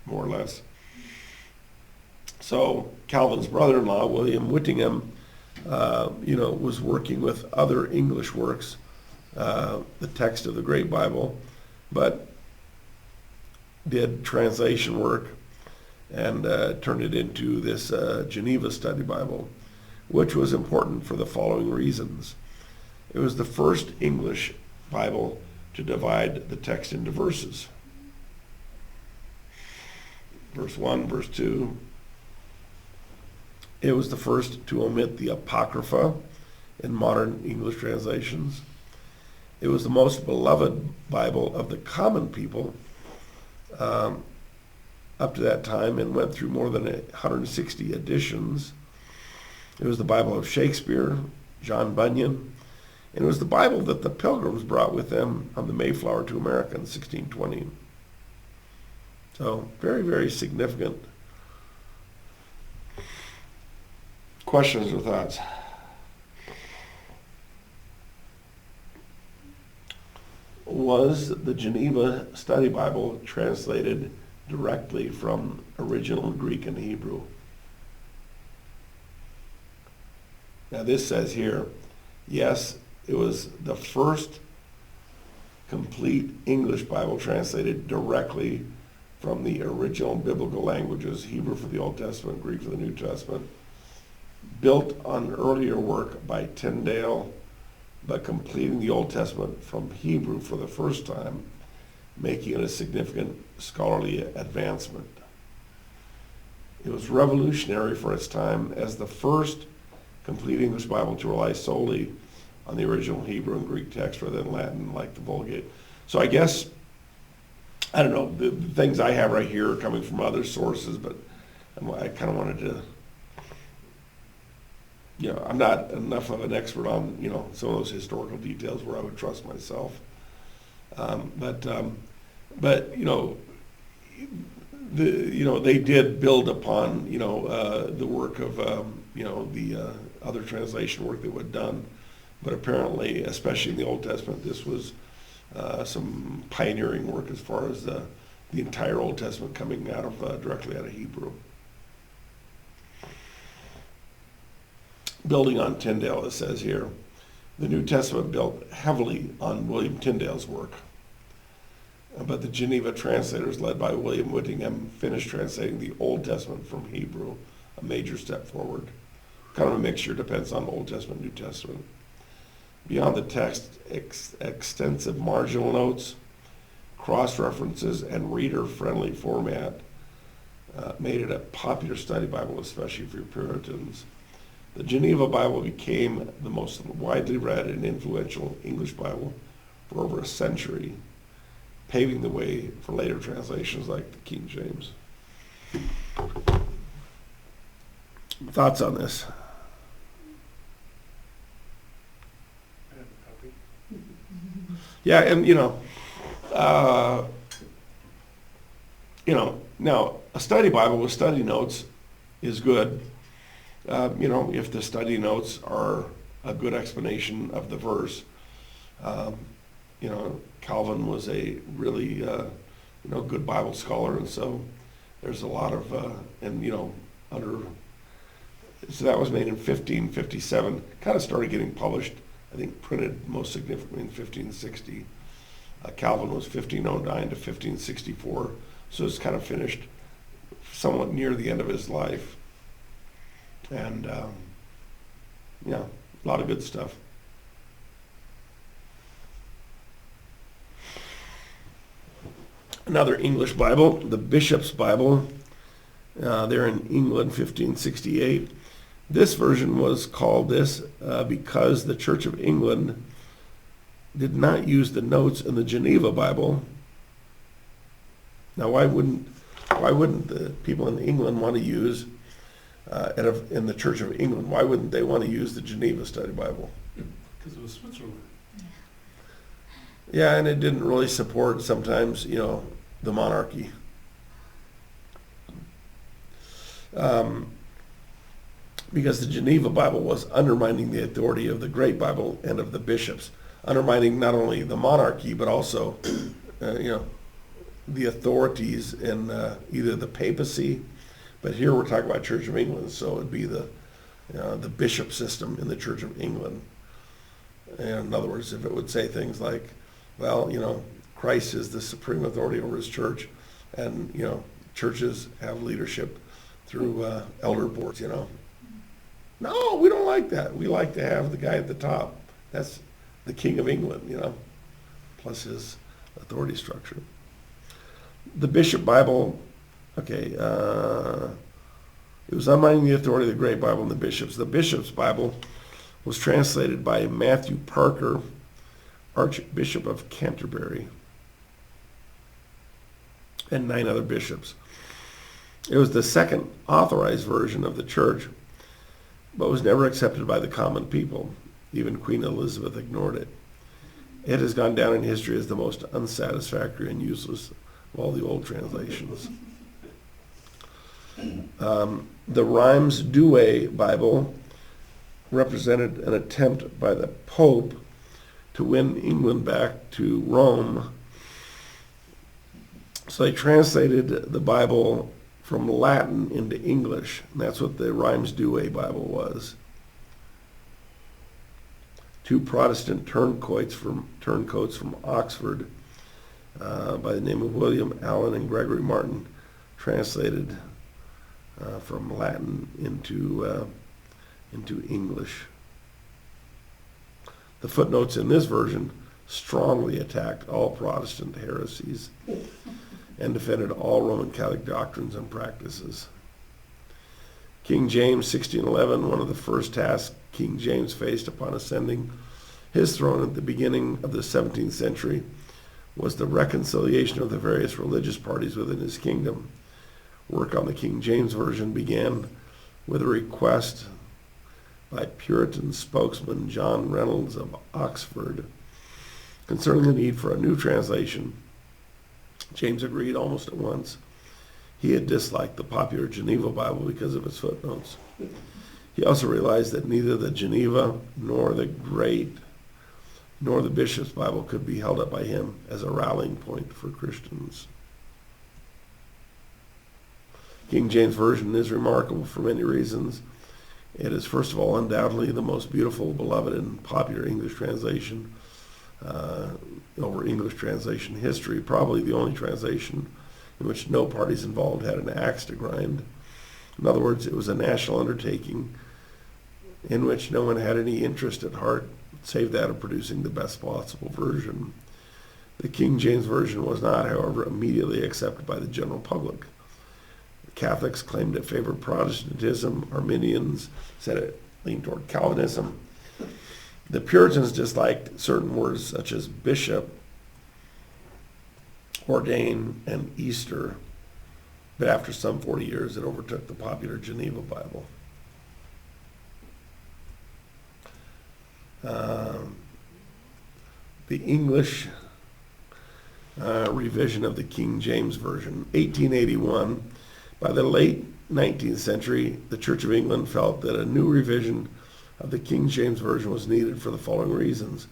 More or less. So Calvin's brother-in-law, William Whittingham, was working with other English works, the text of the Great Bible, but did translation work and turned it into this Geneva Study Bible, which was important for the following reasons. It was the first English Bible to divide the text into verses. Verse 1, verse 2. It was the first to omit the Apocrypha in modern English translations. It was the most beloved Bible of the common people up to that time, and went through more than 160 editions. It was the Bible of Shakespeare, John Bunyan, and it was the Bible that the Pilgrims brought with them on the Mayflower to America in 1620. So very, very significant. Questions or thoughts? Was the Geneva Study Bible translated directly from original Greek and Hebrew? Now this says here, yes, it was the first complete English Bible translated directly from the original biblical languages, Hebrew for the Old Testament, Greek for the New Testament, built on earlier work by Tyndale, but completing the Old Testament from Hebrew for the first time, making it a significant scholarly advancement. It was revolutionary for its time as the first complete English Bible to rely solely on the original Hebrew and Greek text rather than Latin, like the Vulgate. So I guess, I don't know, the things I have right here are coming from other sources, but I kind of wanted to, I'm not enough of an expert on, some of those historical details where I would trust myself. But they did build upon, the work of, the other translation work that was done. But apparently, especially in the Old Testament, this was some pioneering work as far as the entire Old Testament coming out of directly out of Hebrew. Building on Tyndale, it says here, the New Testament built heavily on William Tyndale's work. But the Geneva translators, led by William Whittingham, finished translating the Old Testament from Hebrew, a major step forward. Kind of a mixture, depends on Old Testament, New Testament. Beyond the text, extensive marginal notes, cross-references, and reader-friendly format made it a popular study Bible, especially for Puritans. The Geneva Bible became the most widely read and influential English Bible for over a century, paving the way for later translations like the King James. Thoughts on this? I have a copy. Yeah, and now a study Bible with study notes is good, if the study notes are a good explanation of the verse. Calvin was a really, good Bible scholar, and so there's a lot of, so that was made in 1557, kind of started getting published, I think printed most significantly in 1560. Calvin was 1509 to 1564, so it's kind of finished somewhat near the end of his life. And, a lot of good stuff. Another English Bible, the Bishop's Bible. They're in England, 1568. This version was called this because the Church of England did not use the notes in the Geneva Bible. Now, why wouldn't the people in England want to use, in the Church of England, why wouldn't they want to use the Geneva Study Bible? Because it was Switzerland. Yeah, and it didn't really support sometimes, the monarchy. Because the Geneva Bible was undermining the authority of the Great Bible and of the bishops, undermining not only the monarchy, but also, the authorities in either the papacy, but here we're talking about Church of England, so it'd be the bishop system in the Church of England. And in other words, if it would say things like, well, Christ is the supreme authority over his church, and, churches have leadership through elder boards, No, we don't like that. We like to have the guy at the top. That's the King of England, plus his authority structure. The Bishop Bible, it was undermining the authority of the Great Bible and the bishops. The Bishop's Bible was translated by Matthew Parker, Archbishop of Canterbury, and 9 other bishops. It was the second authorized version of the church, but was never accepted by the common people. Even Queen Elizabeth ignored it. It has gone down in history as the most unsatisfactory and useless of all the old translations. The Reims Douay Bible represented an attempt by the Pope to win England back to Rome. So they translated the Bible from Latin into English, and that's what the Reims Douay Bible was. 2 Protestant turncoats from Oxford by the name of William Allen and Gregory Martin translated from Latin into English. The footnotes in this version strongly attacked all Protestant heresies and defended all Roman Catholic doctrines and practices. King James, 1611, one of the first tasks King James faced upon ascending his throne at the beginning of the 17th century was the reconciliation of the various religious parties within his kingdom. Work on the King James Version began with a request by Puritan spokesman John Reynolds of Oxford concerning the need for a new translation. James agreed almost at once. He had disliked the popular Geneva Bible because of its footnotes. He also realized that neither the Geneva nor the Bishop's Bible could be held up by him as a rallying point for Christians. King James Version is remarkable for many reasons. It is, first of all, undoubtedly the most beautiful, beloved, and popular English translation over English translation history, probably the only translation in which no parties involved had an axe to grind. In other words, it was a national undertaking in which no one had any interest at heart save that of producing the best possible version. The King James Version was not, however, immediately accepted by the general public. Catholics claimed it favored Protestantism. Arminians said it leaned toward Calvinism. The Puritans disliked certain words such as bishop, ordain, and Easter, but after some 40 years it overtook the popular Geneva Bible. The English revision of the King James Version, 1881, By the late 19th century, the Church of England felt that a new revision of the King James Version was needed for the following reasons: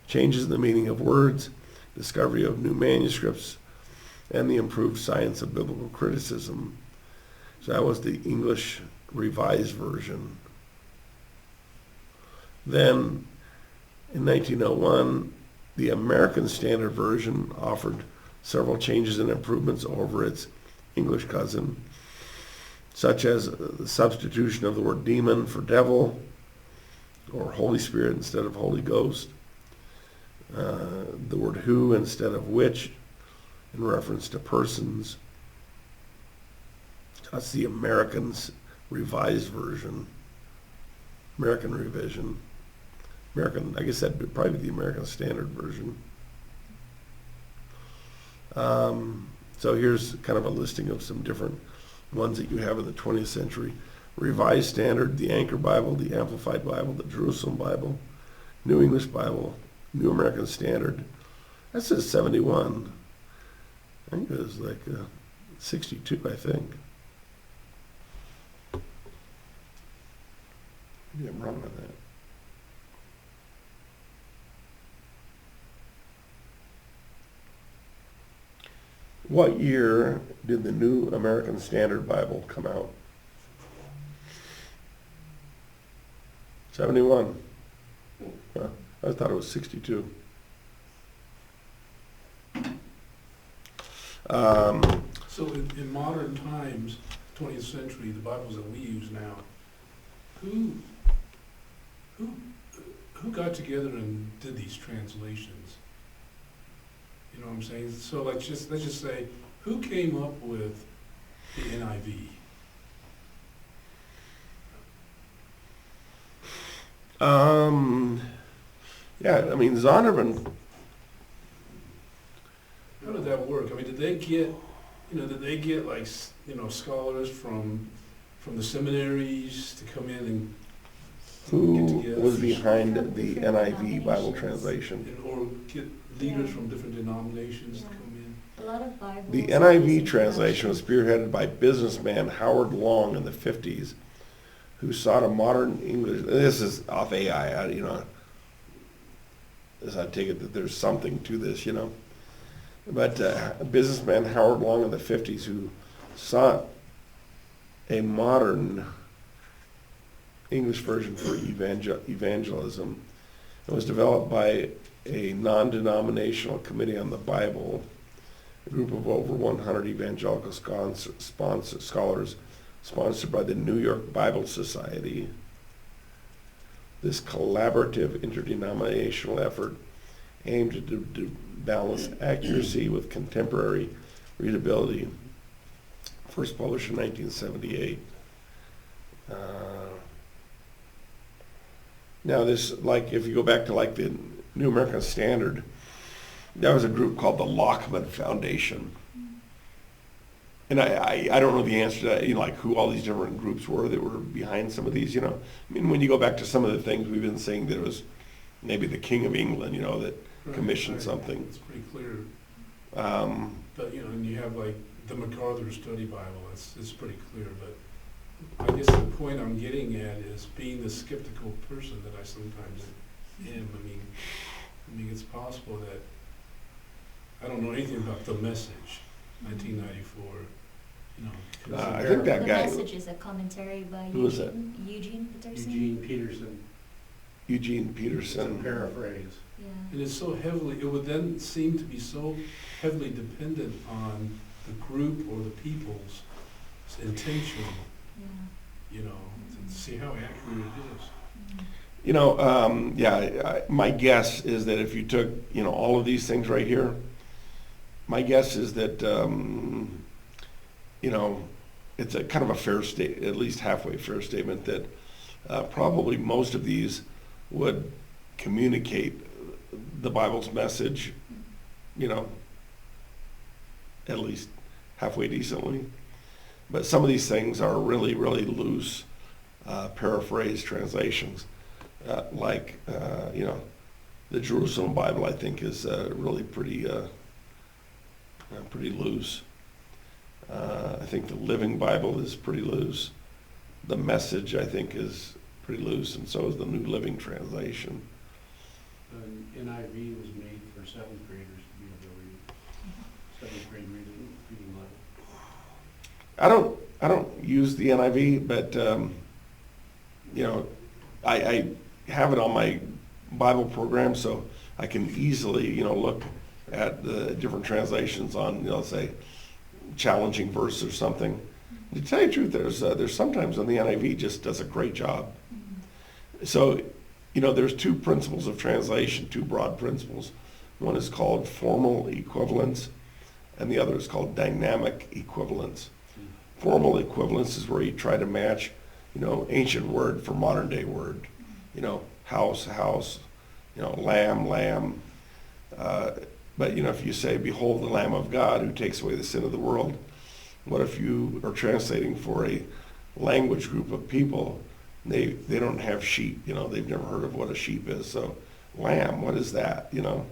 changes in the meaning of words, discovery of new manuscripts, and the improved science of biblical criticism. So that was the English Revised Version. Then, in 1901, the American Standard Version offered several changes and improvements over its English cousin, such as the substitution of the word demon for devil, or Holy Spirit instead of Holy Ghost, the word who instead of which, in reference to persons. That's the American's Revised Version. American Revision. I guess that'd be probably the American Standard Version. So here's kind of a listing of some different ones that you have in the 20th century. Revised Standard, the Anchor Bible, the Amplified Bible, the Jerusalem Bible, New English Bible, New American Standard. That says 71. I think it was like 62, I think. Maybe I'm wrong on that. What year did the New American Standard Bible come out? 71. Huh, I thought it was 62. So in modern times, 20th century, the Bibles that we use now, who got together and did these translations? You know what I'm saying? So let's just say, who came up with the NIV? Yeah, I mean, Zondervan. How did that work? I mean, did they get like, scholars from the seminaries to come in and Who get together? was behind From the different NIV Bible denominations. translation? Or get leaders from different denominations to come in? A lot of Bibles. The are NIV using translation was spearheaded by businessman Howard Long in the 50s, who sought a modern English. This is off AI, as I take it that there's something to this, But businessman Howard Long in the 50s, who sought a modern English version for evangelism. It was developed by a non-denominational committee on the Bible, a group of over 100 evangelical scholars sponsored by the New York Bible Society. This collaborative interdenominational effort aimed to balance accuracy with contemporary readability. First published in 1978. Now this, like, if you go back to like the New American Standard, there was a group called the Lockman Foundation. And I don't know the answer to that, like who all these different groups were that were behind some of these, I mean, when you go back to some of the things we've been saying, that it was maybe the King of England, that commissioned something. It's pretty clear. Um, But, and you have like the MacArthur Study Bible, it's pretty clear, but I guess the point I'm getting at is being the skeptical person that I sometimes am. I mean, it's possible that I don't know anything about The Message, 1994, I think that The guy, Message is a commentary by Who was that? Eugene Peterson. Eugene Peterson, Eugene it's a Peterson. paraphrase. Yeah. and it's so heavily, it would then seem to be so heavily dependent on the group or the people's intention, Yeah. to see how accurate it is. My guess is that if you took, all of these things right here, my guess is that, it's a kind of a fair state, at least halfway fair statement, that probably most of these would communicate the Bible's message, at least halfway decently. But some of these things are really, really loose, paraphrase translations. The Jerusalem Bible, I think, is really pretty loose. I think the Living Bible is pretty loose. The Message, I think, is pretty loose, and so is the New Living Translation. The NIV was made for seventh graders to be able to read, seventh grade reading level. I don't use the NIV, but you know, I have it on my Bible program, so I can easily, you know, look at the different translations on, you know, say, challenging verse or something. To tell you the truth, there's sometimes when the NIV just does a great job. So, you know, there's two principles of translation, two broad principles. One is called formal equivalence, and the other is called dynamic equivalence. Formal equivalence is where you try to match, you know, ancient word for modern day word. You know, house, house, you know, lamb, lamb. But, you know, if you say, behold the Lamb of God who takes away the sin of the world, what if you are translating for a language group of people? They don't have sheep, you know, they've never heard of what a sheep is. So lamb, what is that, you know?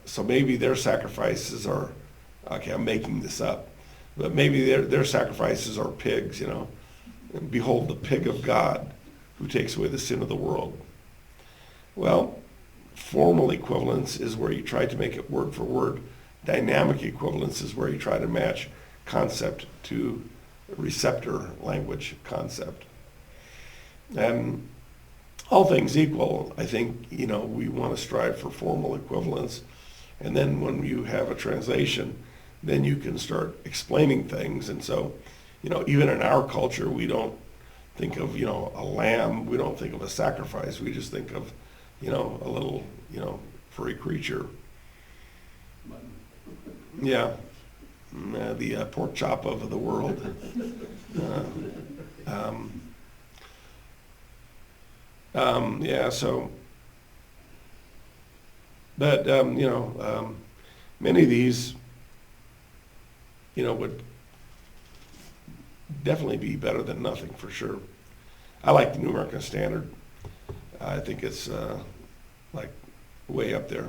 So maybe their sacrifices are, okay, I'm making this up, but maybe their sacrifices are pigs, you know. And behold the pig of God who takes away the sin of the world. Well, formal equivalence is where you try to make it word for word. Dynamic equivalence is where you try to match concept to receptor language concept. And all things equal, I think, you know, we want to strive for formal equivalence. And then when you have a translation, then you can start explaining things. And so, you know, even in our culture, we don't think of, you know, a lamb, we don't think of a sacrifice, we just think of, you know, a little, you know, furry creature. Mutton. Yeah, the pork chop of the world. Yeah, so, but, you know, many of these, you know, would definitely be better than nothing for sure. I like the New American Standard. I think it's like way up there.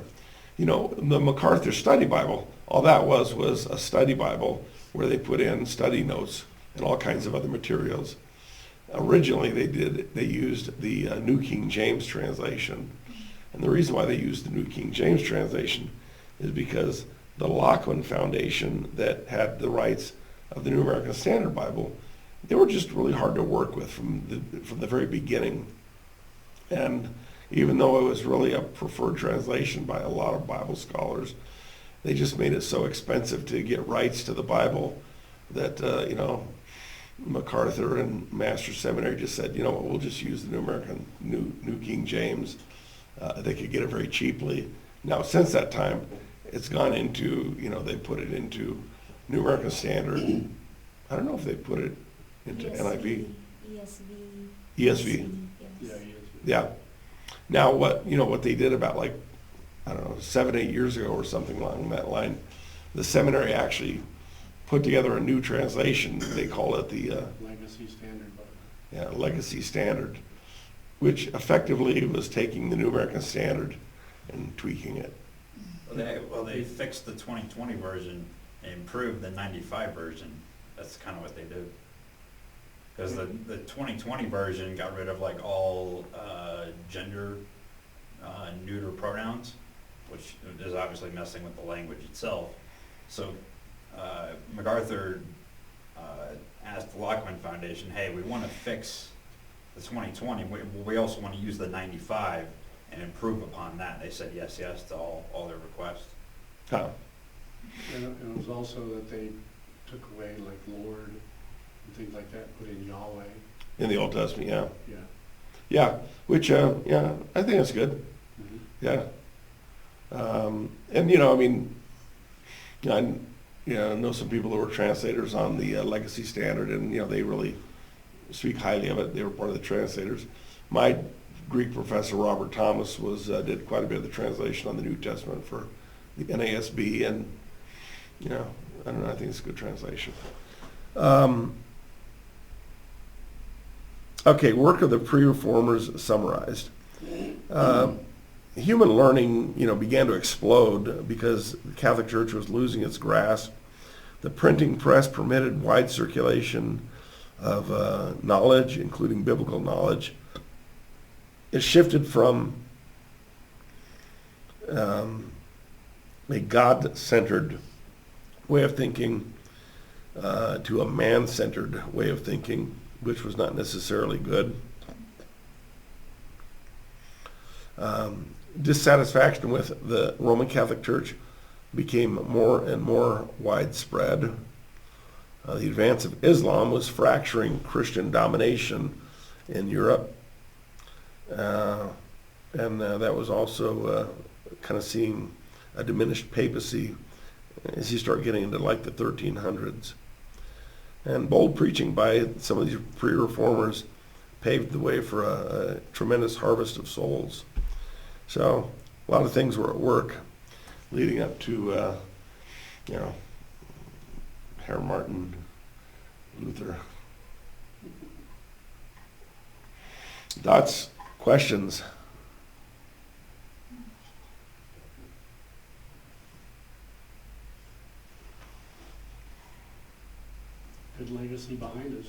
You know, the MacArthur Study Bible, all that was a study Bible where they put in study notes and all kinds of other materials. Originally, they used the New King James translation. And the reason why they used the New King James translation is because the Week1 Foundation that had the rights of the New American Standard Bible, they were just really hard to work with from the very beginning. And even though it was really a preferred translation by a lot of Bible scholars, they just made it so expensive to get rights to the Bible that, you know, MacArthur and Master Seminary just said, you know what, we'll just use the New King James. They could get it very cheaply. Now, since that time, it's gone into, you know, they put it into New American Standard. I don't know if they put it into NIV. ESV. Yeah, yes. Yeah. Now, what they did about, like, I don't know, 7, 8 years ago or something along that line, the seminary actually put together a new translation. They call it the Legacy Standard Bible. yeah, Legacy Standard, which effectively was taking the New American Standard and tweaking it. Well, they fixed the 2020 version and improved the 95 version. That's kind of what they did. Because the 2020 version got rid of like all gender neuter pronouns, which is obviously messing with the language itself. So MacArthur asked the Week1 Foundation, hey, we want to fix the 2020, we also want to use the 95 and improve upon that. They said yes to all their requests. Huh. And it was also that they took away like Lord and things like that, put in Yahweh. In the Old Testament, yeah. Yeah. Yeah, which, yeah, I think that's good. Mm-hmm. Yeah. And, you know, I mean, I know some people that were translators on the Legacy Standard, and, you know, they really speak highly of it. They were part of the translators. My Greek professor, Robert Thomas, did quite a bit of the translation on the New Testament for the NASB, and, you know, I don't know, I think it's a good translation. Okay, work of the pre-reformers summarized. Human learning, you know, began to explode because the Catholic Church was losing its grasp The printing press permitted wide circulation of knowledge, including biblical knowledge. It shifted from a God-centered way of thinking to a man-centered way of thinking, which was not necessarily good. Dissatisfaction with the Roman Catholic Church became more and more widespread. The advance of Islam was fracturing Christian domination in Europe. And that was also kind of seeing a diminished papacy as you start getting into like the 1300s. And bold preaching by some of these pre-reformers paved the way for a tremendous harvest of souls. So a lot of things were at work leading up to, Herr Martin Luther. Thoughts, questions? Good legacy behind us.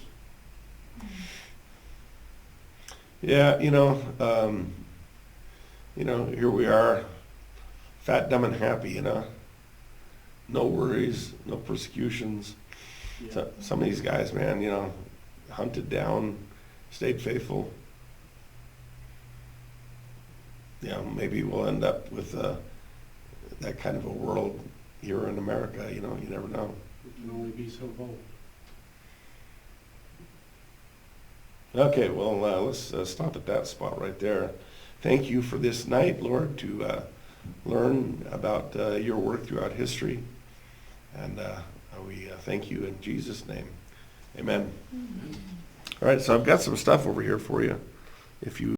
Yeah, here we are, fat, dumb, and happy, No worries, no persecutions. Yeah. So, some of these guys, man, hunted down, stayed faithful. Maybe we'll end up with that kind of a world here in America, you never know. We can only be so bold. Okay, well, let's stop at that spot right there. Thank you for this night, Lord, to learn about your work throughout history. And we thank you in Jesus' name. Amen. All right, so I've got some stuff over here for you. If you